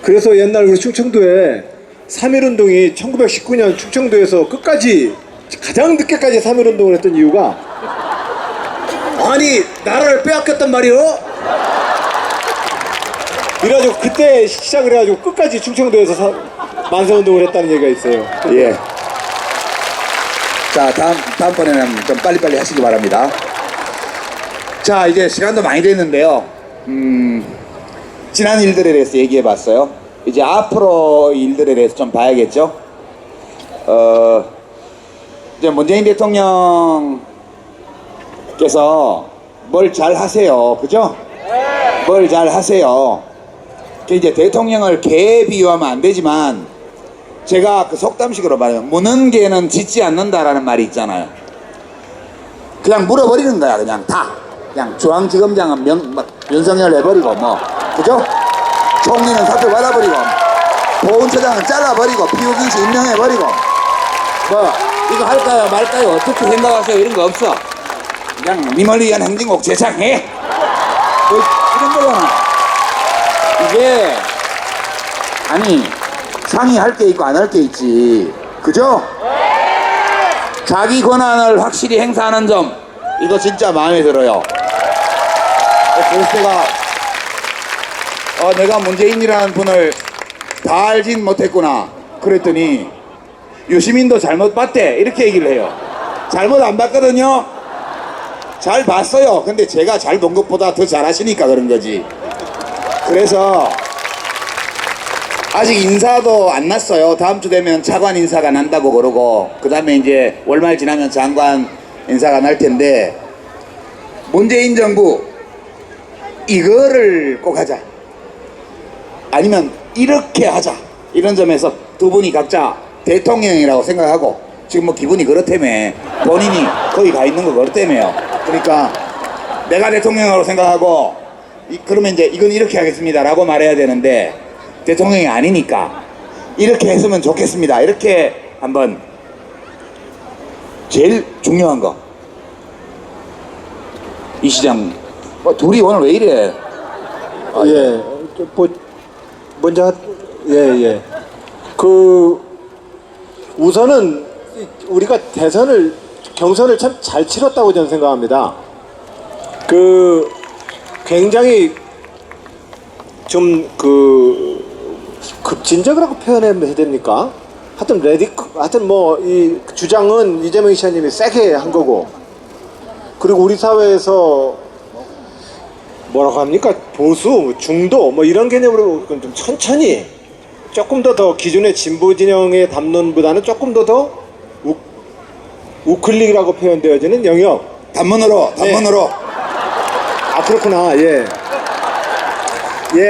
그래서 옛날 우리 충청도에 3.1운동이 1919년 충청도에서 끝까지 가장 늦게까지 3.1운동을 했던 이유가 아니 나라를 빼앗겼단 말이요? 이래가지고 그때 시작을 해가지고 끝까지 충청도에서 만세운동을 했다는 얘기가 있어요. 예. 자, 다음번에는 좀 빨리빨리 하시기 바랍니다. 자, 이제 시간도 많이 됐는데요. 지난 일들에 대해서 얘기해 봤어요. 이제 앞으로 일들에 대해서 좀 봐야겠죠. 이제 문재인 대통령께서 뭘 잘 하세요. 그죠? 뭘 잘 하세요. 이제 대통령을 개에 비유하면 안 되지만 제가 그 속담식으로 말하면 무는 개는 짖지 않는다라는 말이 있잖아요. 그냥 물어버리는 거야. 그냥 다. 그냥 중앙지검장은 윤석열 해버리고 그죠? 총리는 사표 받아버리고 보훈처장은 잘라버리고 피우긴 씨 임명해버리고 이거 할까요 말까요 어떻게 생각하세요 이런 거 없어. 그냥 님을 위한 행진곡 제창해. 이런 거잖아. 이게 상의할 게 있고 안 할 게 있지. 그죠? 자기 권한을 확실히 행사하는 점 이거 진짜 마음에 들어요. 그래서 내가 문재인이라는 분을 다 알진 못했구나 그랬더니 유시민도 잘못 봤대 이렇게 얘기를 해요. 잘못 안 봤거든요. 잘 봤어요. 근데 제가 잘 본 것보다 더 잘하시니까 그런 거지. 그래서 아직 인사도 안 났어요. 다음 주 되면 차관 인사가 난다고 그러고 그 다음에 이제 월말 지나면 장관 인사가 날 텐데 문재인 정부 이거를 꼭 하자 아니면 이렇게 하자 이런 점에서 두 분이 각자 대통령이라고 생각하고 지금 뭐 기분이 그렇다며 본인이 거기 가 있는 거 그렇다며요. 그러니까 내가 대통령으로 생각하고 그러면 이제 이건 이렇게 하겠습니다 라고 말해야 되는데 대통령이 아니니까 이렇게 했으면 좋겠습니다 이렇게 한번 제일 중요한 거 이 시장 둘이 오늘 왜 이래? 예, 뭐 먼저 예. 그 우선은 우리가 경선을 참 잘 치렀다고 저는 생각합니다. 그 굉장히 좀 급진적이라고 표현해야 됩니까? 하여튼 뭐 이 주장은 이재명 시장님이 세게 한 거고, 그리고 우리 사회에서 뭐라고 합니까? 보수, 중도 뭐 이런 개념으로 좀 천천히 조금 더 기존의 진보 진영의 담론보다는 조금 더 우클릭이라고 표현되어지는 영역. 단문으로. 아 그렇구나. 예,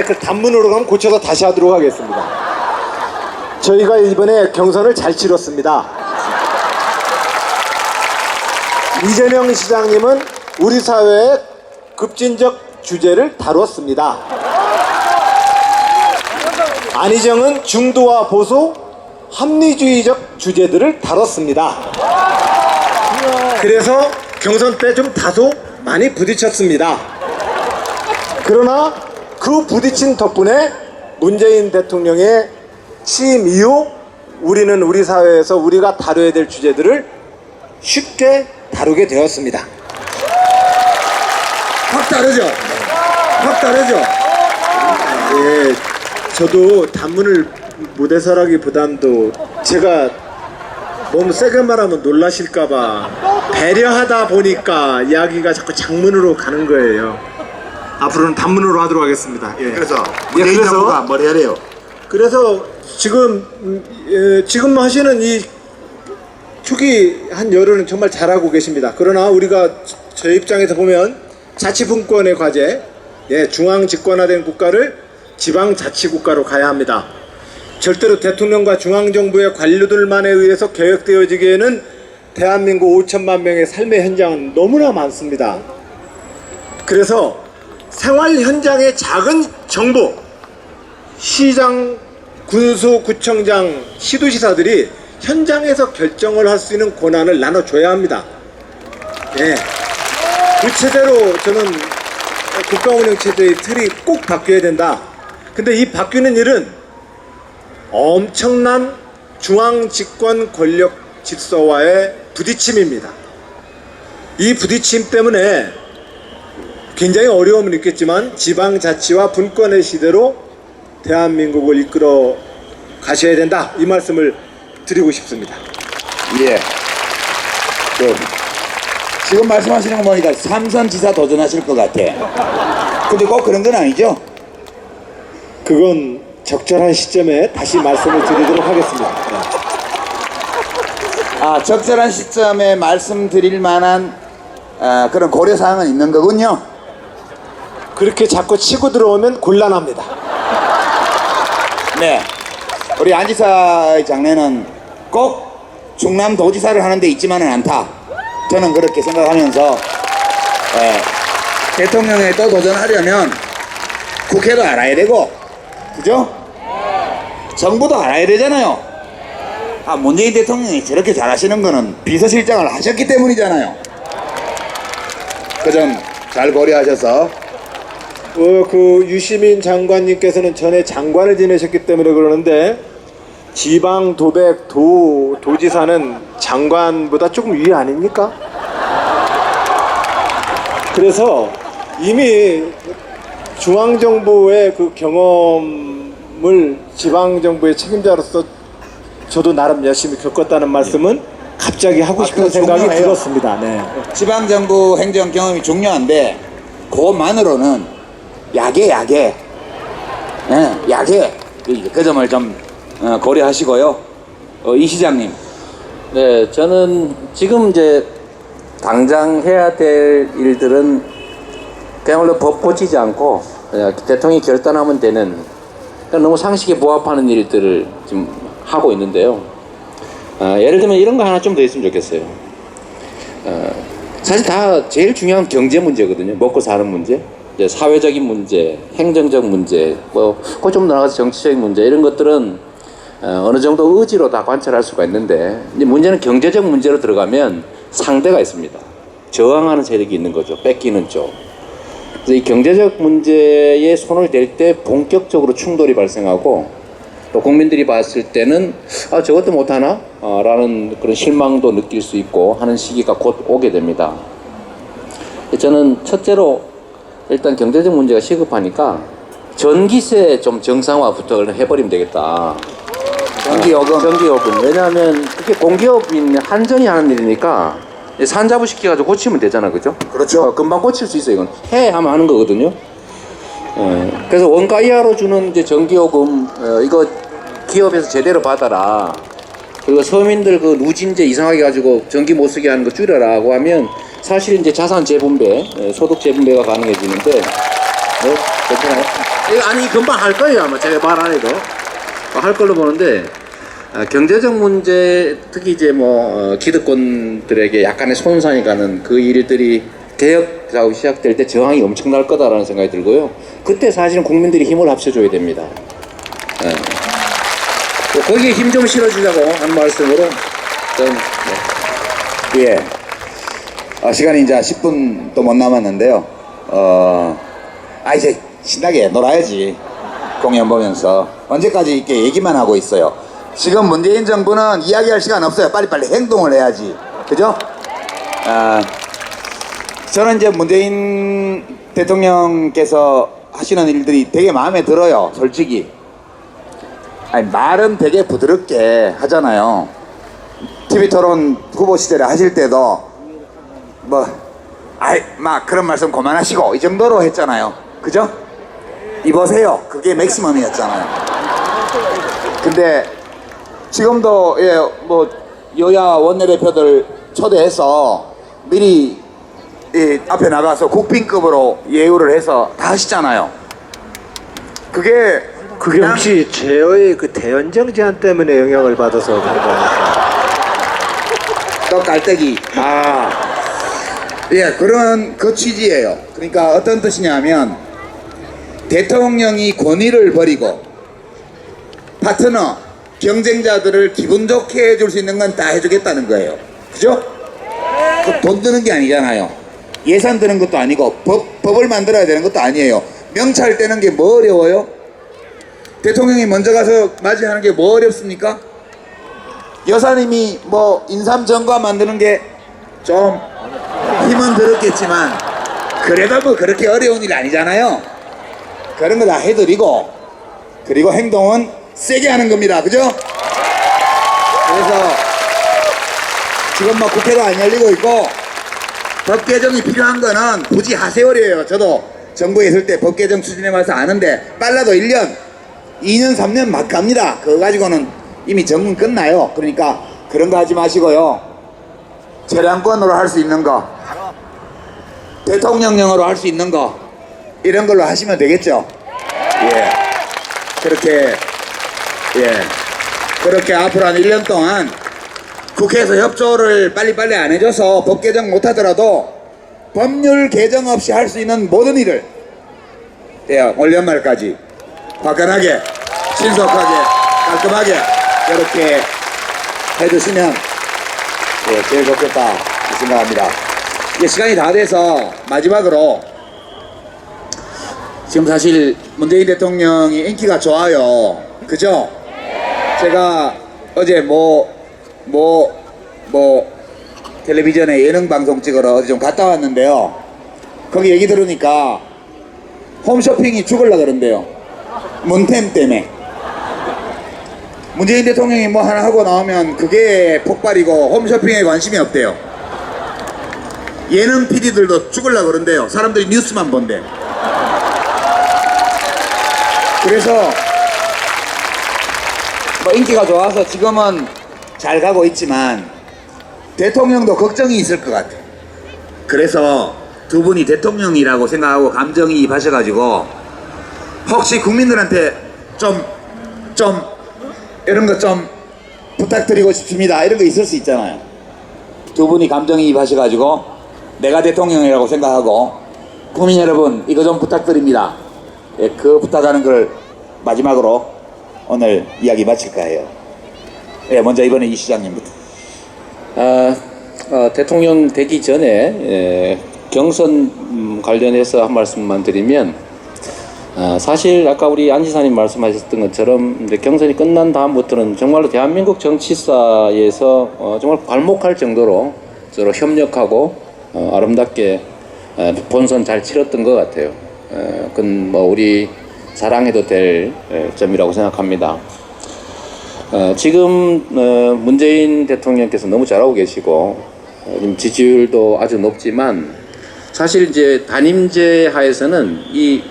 그 단문으로 가면 고쳐서 다시 하도록 하겠습니다. 저희가 이번에 경선을 잘 치렀습니다. 이재명 시장님은 우리 사회의 급진적 주제를 다뤘습니다. 안희정은 중도와 보수, 합리주의적 주제들을 다뤘습니다. 그래서 경선 때 좀 다소 많이 부딪혔습니다. 그러나 그 부딪힌 덕분에 문재인 대통령의 취임 이후 우리는 우리 사회에서 우리가 다뤄야 될 주제들을 쉽게 다루게 되었습니다. 확 다르죠? 예, 저도 단문을 못 해설하기보담도 제가 너무 세게 말하면 놀라실까봐 배려하다 보니까 이야기가 자꾸 장문으로 가는 거예요. 앞으로는 단문으로 하도록 하겠습니다. 예. 그래서 문재인 정부가 뭘 해야 돼요? 그래서 지금 하시는 이 초기 한 열흘은 정말 잘하고 계십니다. 그러나 우리가 저 입장에서 보면 자치분권의 과제, 중앙 집권화된 국가를 지방자치국가로 가야 합니다. 절대로 대통령과 중앙정부의 관료들만에 의해서 계획되어지기에는 대한민국 5천만 명의 삶의 현장은 너무나 많습니다. 그래서 생활 현장의 작은 정보, 시장, 군수, 구청장, 시도지사들이 현장에서 결정을 할 수 있는 권한을 나눠줘야 합니다. 그 체제로 저는 국가운영체제의 틀이 꼭 바뀌어야 된다. 근데 이 바뀌는 일은 엄청난 중앙집권 권력 질서와의 부딪힘입니다. 이 부딪힘 때문에 굉장히 어려움은 있겠지만 지방자치와 분권의 시대로 대한민국을 이끌어 가셔야 된다, 이 말씀을 드리고 싶습니다. 예. 지금 말씀하시는 거 보니까 삼선지사 도전하실 것 같아. 근데 꼭 그런 건 아니죠? 그건 적절한 시점에 다시 말씀을 드리도록 하겠습니다. 적절한 시점에 말씀드릴 만한 그런 고려사항은 있는 거군요. 그렇게 자꾸 치고 들어오면 곤란합니다. 네. 우리 안 지사의 장래는 꼭 충남도지사를 하는 데 있지만은 않다. 저는 그렇게 생각하면서 대통령에 또 도전하려면 국회도 알아야 되고, 그죠? 정부도 알아야 되잖아요. 문재인 대통령이 저렇게 잘하시는 거는 비서실장을 하셨기 때문이잖아요. 그 점 잘 고려하셔서. 그 유시민 장관님께서는 전에 장관을 지내셨기 때문에 그러는데, 지방 도백 도지사는 장관보다 조금 위에 아닙니까? 그래서 이미 중앙정부의 그 경험을 지방정부의 책임자로서 저도 나름 열심히 겪었다는 말씀은 갑자기 하고 싶은 그거 생각이 중요해요. 들었습니다. 네. 지방정부 행정 경험이 중요한데 그것만으로는 약해. 예, 약해. 그 점을 좀 고려하시고요. 이 시장님. 네, 저는 지금 이제 당장 해야 될 일들은 그야말로 법 고치지 않고 그냥 대통령이 결단하면 되는 그러니까 너무 상식에 부합하는 일들을 지금 하고 있는데요. 예를 들면 이런 거 하나 좀 더 있으면 좋겠어요. 사실 다 제일 중요한 경제 문제거든요. 먹고 사는 문제, 이제 사회적인 문제, 행정적 문제, 그거 좀 나가서 정치적인 문제 이런 것들은 어느 정도 의지로 다 관찰할 수가 있는데 이제 문제는 경제적 문제로 들어가면 상대가 있습니다. 저항하는 세력이 있는 거죠. 뺏기는 쪽. 그래서 이 경제적 문제에 손을 댈 때 본격적으로 충돌이 발생하고 또 국민들이 봤을 때는 저것도 못하나? 라는 그런 실망도 느낄 수 있고 하는 시기가 곧 오게 됩니다. 저는 첫째로 일단 경제적 문제가 시급하니까 전기세 좀 정상화부터 해버리면 되겠다. 전기요금. 전기요금. 왜냐하면 그게 공기업인 한전이 하는 일이니까 산자부 시켜가지고 고치면 되잖아, 그죠? 그렇죠. 금방 고칠 수 있어, 이건. 해 하면 하는 거거든요. 그래서 원가 이하로 주는 이제 전기요금, 이거 기업에서 제대로 받아라. 그리고 서민들 그 누진제 이상하게 가지고 전기 못 쓰게 하는 거 줄여라고 하면 사실 이제 자산 재분배, 소득 재분배가 가능해지는데, 괜찮아요? 아니, 금방 할 거예요, 아마. 제가 말 안 해도. 할 걸로 보는데, 경제적 문제, 특히 이제 기득권들에게 약간의 손상이 가는 그 일들이 개혁 작업이 시작될 때 저항이 엄청날 거다라는 생각이 들고요. 그때 사실은 국민들이 힘을 합쳐줘야 됩니다. 거기에 힘 좀 실어주자고 하는 말씀으로 좀. 예. 시간이 이제 10분도 못 남았는데요. 이제 신나게 놀아야지. 공연 보면서. 언제까지 이렇게 얘기만 하고 있어요. 지금 문재인 정부는 이야기할 시간 없어요. 빨리빨리 행동을 해야지. 그죠? 저는 이제 문재인 대통령께서 하시는 일들이 되게 마음에 들어요. 솔직히. 말은 되게 부드럽게 하잖아요. TV 토론 후보 시절에 하실 때도 막 그런 말씀 그만하시고 이 정도로 했잖아요. 그죠? 입으세요. 그게 맥시멈이었잖아요. 근데 지금도 여야 원내대표들 초대해서 미리 앞에 나가서 국빈급으로 예우를 해서 다 하시잖아요. 그게 혹시 제어의 그 대연정 제한 때문에 영향을 받아서 그런 거 아닐까? 또 깔때기. 그런 그 취지예요. 그러니까 어떤 뜻이냐면 대통령이 권위를 버리고 파트너, 경쟁자들을 기분 좋게 해줄 수 있는 건 다 해주겠다는 거예요. 그죠? 돈 드는 게 아니잖아요. 예산 드는 것도 아니고 법을 만들어야 되는 것도 아니에요. 명찰 떼는 게 뭐 어려워요? 대통령이 먼저 가서 맞이하는 게 뭐 어렵습니까? 여사님이 인삼 전과 만드는 게 좀 힘은 들었겠지만 그래도 그렇게 어려운 일 아니잖아요. 그런 거 다 해드리고 그리고 행동은 세게 하는 겁니다. 그죠? 그래서 지금 국회가 안 열리고 있고 법 개정이 필요한 거는 굳이 하세월이에요. 저도 정부에 있을 때 법 개정 추진해 와서 아는데 빨라도 1년, 2년, 3년 막 갑니다. 그거 가지고는 이미 정문 끝나요. 그러니까 그런 거 하지 마시고요. 재량권으로 할 수 있는 거, 대통령령으로 할 수 있는 거 이런 걸로 하시면 되겠죠. 그렇게 앞으로 한 1년 동안 국회에서 협조를 빨리빨리 안 해줘서 법 개정 못 하더라도 법률 개정 없이 할 수 있는 모든 일을 올 연말까지 화끈하게, 신속하게, 깔끔하게 이렇게 해주시면 제일 좋겠다 생각합니다. 시간이 다 돼서 마지막으로 지금 사실 문재인 대통령이 인기가 좋아요. 그죠? 제가 어제 텔레비전에 예능 방송 찍으러 어디 좀 갔다 왔는데요. 거기 얘기 들으니까 홈쇼핑이 죽을라 그런대요. 문템 때문에. 문재인 대통령이 뭐 하나 하고 나오면 그게 폭발이고 홈쇼핑에 관심이 없대요. 예능 PD들도 죽을라 그런대요. 사람들이 뉴스만 본대. 그래서 뭐 인기가 좋아서 지금은 잘 가고 있지만 대통령도 걱정이 있을 것 같아. 그래서 두 분이 대통령이라고 생각하고 감정이입하셔가지고 혹시 국민들한테 좀 이런 거 좀 부탁드리고 싶습니다 이런 거 있을 수 있잖아요. 두 분이 감정이입하셔가지고 내가 대통령이라고 생각하고 국민 여러분 이거 좀 부탁드립니다. 예, 그 부탁하는 걸 마지막으로 오늘 이야기 마칠까 해요. 예, 먼저 이번에 이 시장님부터. 대통령 되기 전에 경선 관련해서 한 말씀만 드리면 사실 아까 우리 안 지사님 말씀하셨던 것처럼 이제 경선이 끝난 다음부터는 정말로 대한민국 정치사에서 정말 괄목할 정도로 서로 협력하고 아름답게 본선 잘 치렀던 것 같아요. 그건 뭐 우리 자랑해도 될 점이라고 생각합니다. 지금 문재인 대통령께서 너무 잘하고 계시고 지금 지지율도 아주 높지만 사실 이제 단임제 하에서는 이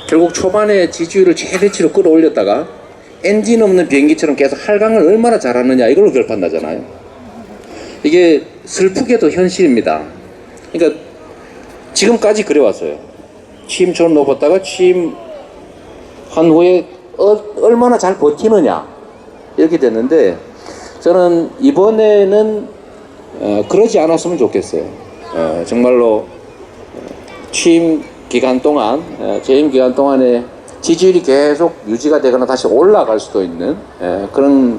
결국 초반에 지지율을 최대치로 끌어올렸다가 엔진 없는 비행기처럼 계속 할강을 얼마나 잘하느냐 이걸로 결판나잖아요. 이게 슬프게도 현실입니다. 그러니까 지금까지 그래왔어요. 취임처럼 높았다가 취임한 후에 얼마나 잘 버티느냐 이렇게 됐는데 저는 이번에는 그러지 않았으면 좋겠어요. 정말로 취임 기간 동안 재임 기간 동안에 지지율이 계속 유지가 되거나 다시 올라갈 수도 있는 그런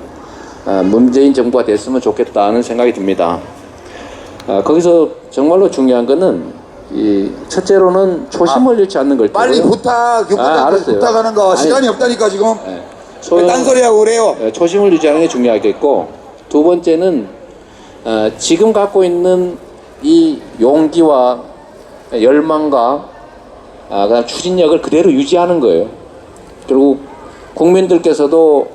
문재인 정부가 됐으면 좋겠다는 생각이 듭니다. 거기서 정말로 중요한 거는 이 첫째로는 초심을 잃지 않는 걸 빨리 테고요. 부탁하는 거 시간이 없다니까 지금. 왜 딴소리하고 그래요? 초심을 유지하는 게 중요하겠고 두 번째는 지금 갖고 있는 이 용기와 열망과 그다음 추진력을 그대로 유지하는 거예요. 결국 국민들께서도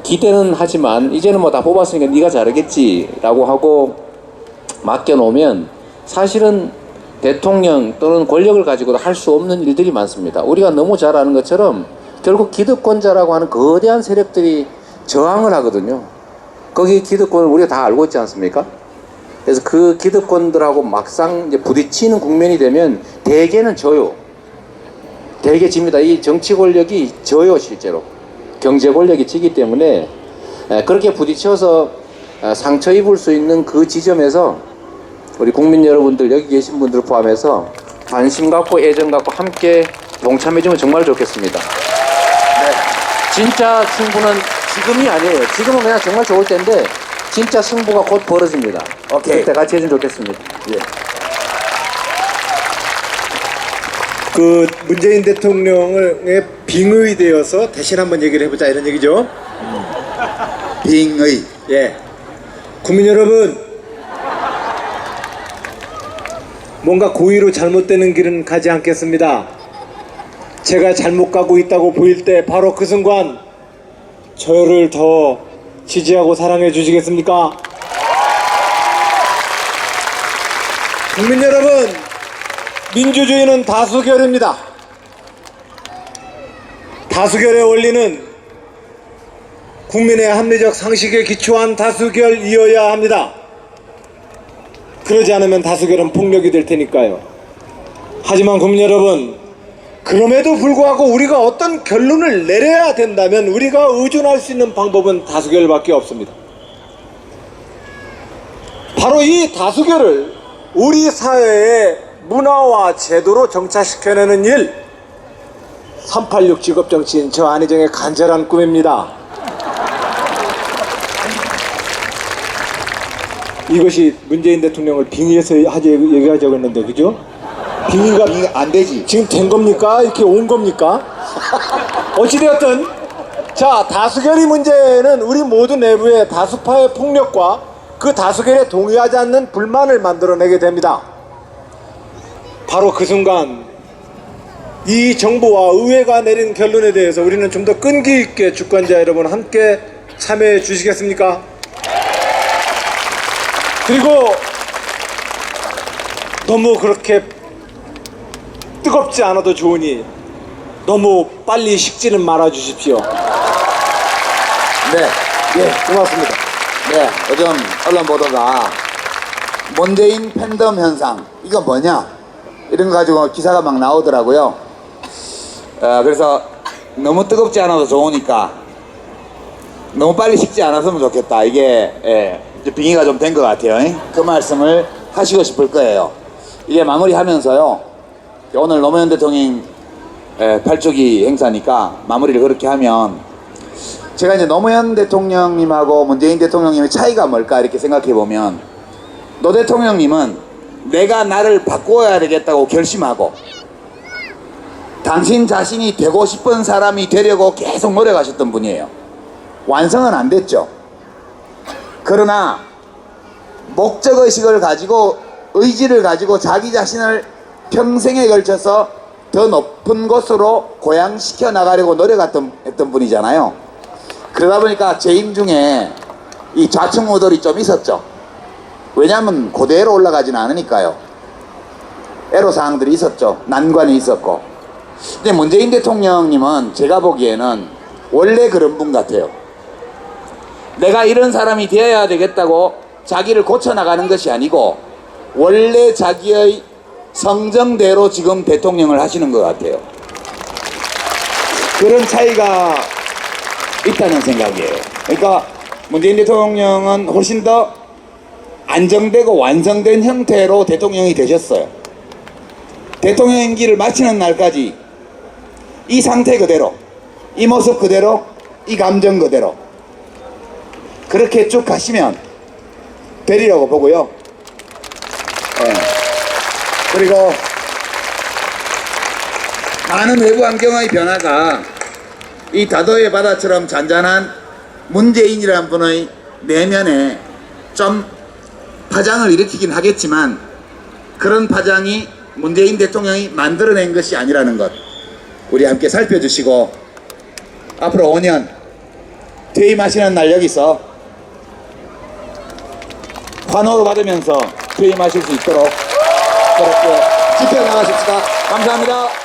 기대는 하지만 이제는 뭐 다 뽑았으니까 네가 잘하겠지라고 하고 맡겨놓으면 사실은 대통령 또는 권력을 가지고도 할 수 없는 일들이 많습니다. 우리가 너무 잘 아는 것처럼 결국 기득권자라고 하는 거대한 세력들이 저항을 하거든요. 거기 기득권을 우리가 다 알고 있지 않습니까? 그래서 그 기득권들하고 막상 이제 부딪히는 국면이 되면 대개는 져요. 대개 집니다. 이 정치 권력이 져요, 실제로. 경제 권력이 지기 때문에 그렇게 부딪혀서 상처 입을 수 있는 그 지점에서 우리 국민 여러분들 여기 계신 분들 포함해서 관심 갖고 애정 갖고 함께 동참해주면 정말 좋겠습니다. 진짜 승부는 지금이 아니에요. 지금은 그냥 정말 좋을 때인데 진짜 승부가 곧 벌어집니다. 오케이. 그때 같이 해주면 좋겠습니다. 예. 그 문재인 대통령의 빙의되어서 대신 한번 얘기를 해보자 이런 얘기죠. 빙의. 예. 국민 여러분, 뭔가 고의로 잘못되는 길은 가지 않겠습니다. 제가 잘못 가고 있다고 보일 때 바로 그 순간 저를 더 지지하고 사랑해 주시겠습니까? 국민 여러분, 민주주의는 다수결입니다. 다수결의 원리는 국민의 합리적 상식에 기초한 다수결이어야 합니다. 그러지 않으면 다수결은 폭력이 될 테니까요. 하지만 국민 여러분, 그럼에도 불구하고 우리가 어떤 결론을 내려야 된다면 우리가 의존할 수 있는 방법은 다수결밖에 없습니다. 바로 이 다수결을 우리 사회의 문화와 제도로 정착시켜내는 일, 386 직업정치인 저 안희정의 간절한 꿈입니다. 이것이 문재인 대통령을 빙의해서 얘기하자고 했는데, 그죠? 빙의가 안 되지. 지금 된 겁니까? 이렇게 온 겁니까? 어찌되었든, 자, 다수결의 문제는 우리 모두 내부의 다수파의 폭력과 그 다수결에 동의하지 않는 불만을 만들어내게 됩니다. 바로 그 순간 이 정부와 의회가 내린 결론에 대해서 우리는 좀 더 끈기 있게 주권자 여러분 함께 참여해 주시겠습니까? 그리고 너무 그렇게 뜨겁지 않아도 좋으니 너무 빨리 식지는 말아 주십시오. 네. 예, 고맙습니다. 네, 요즘 언론 보도가 문재인 팬덤 현상 이건 뭐냐 이런 거 가지고 기사가 막 나오더라고요. 그래서 너무 뜨겁지 않아도 좋으니까 너무 빨리 식지 않았으면 좋겠다. 이게 이제 빙의가 좀 된 것 같아요. 그 말씀을 하시고 싶을 거예요. 이게 마무리하면서요. 오늘 노무현 대통령 8주기 행사니까 마무리를 그렇게 하면 제가 이제 노무현 대통령님하고 문재인 대통령님의 차이가 뭘까 이렇게 생각해 보면 노 대통령님은 내가 나를 바꿔야 되겠다고 결심하고 당신 자신이 되고 싶은 사람이 되려고 계속 노력하셨던 분이에요. 완성은 안 됐죠. 그러나 목적의식을 가지고 의지를 가지고 자기 자신을 평생에 걸쳐서 더 높은 곳으로 고양시켜 나가려고 노력했던 분이잖아요. 그러다 보니까 재임 중에 이 좌충우돌이 좀 있었죠. 왜냐하면 그대로 올라가지는 않으니까요. 애로사항들이 있었죠. 난관이 있었고. 근데 문재인 대통령님은 제가 보기에는 원래 그런 분 같아요. 내가 이런 사람이 되어야 되겠다고 자기를 고쳐나가는 것이 아니고 원래 자기의 성정대로 지금 대통령을 하시는 것 같아요. 그런 차이가 있다는 생각이에요. 그러니까 문재인 대통령은 훨씬 더 안정되고 완성된 형태로 대통령이 되셨어요. 대통령 임기를 마치는 날까지 이 상태 그대로, 이 모습 그대로, 이 감정 그대로 그렇게 쭉 가시면 되리라고 보고요. 그리고 많은 외부 환경의 변화가 이 다도의 바다처럼 잔잔한 문재인이라는 분의 내면에 좀 파장을 일으키긴 하겠지만 그런 파장이 문재인 대통령이 만들어낸 것이 아니라는 것 우리 함께 살펴주시고 앞으로 5년 퇴임하시는 날 여기서 환호를 받으면서 퇴임하실 수 있도록 그렇게 지켜나가십시다. 감사합니다.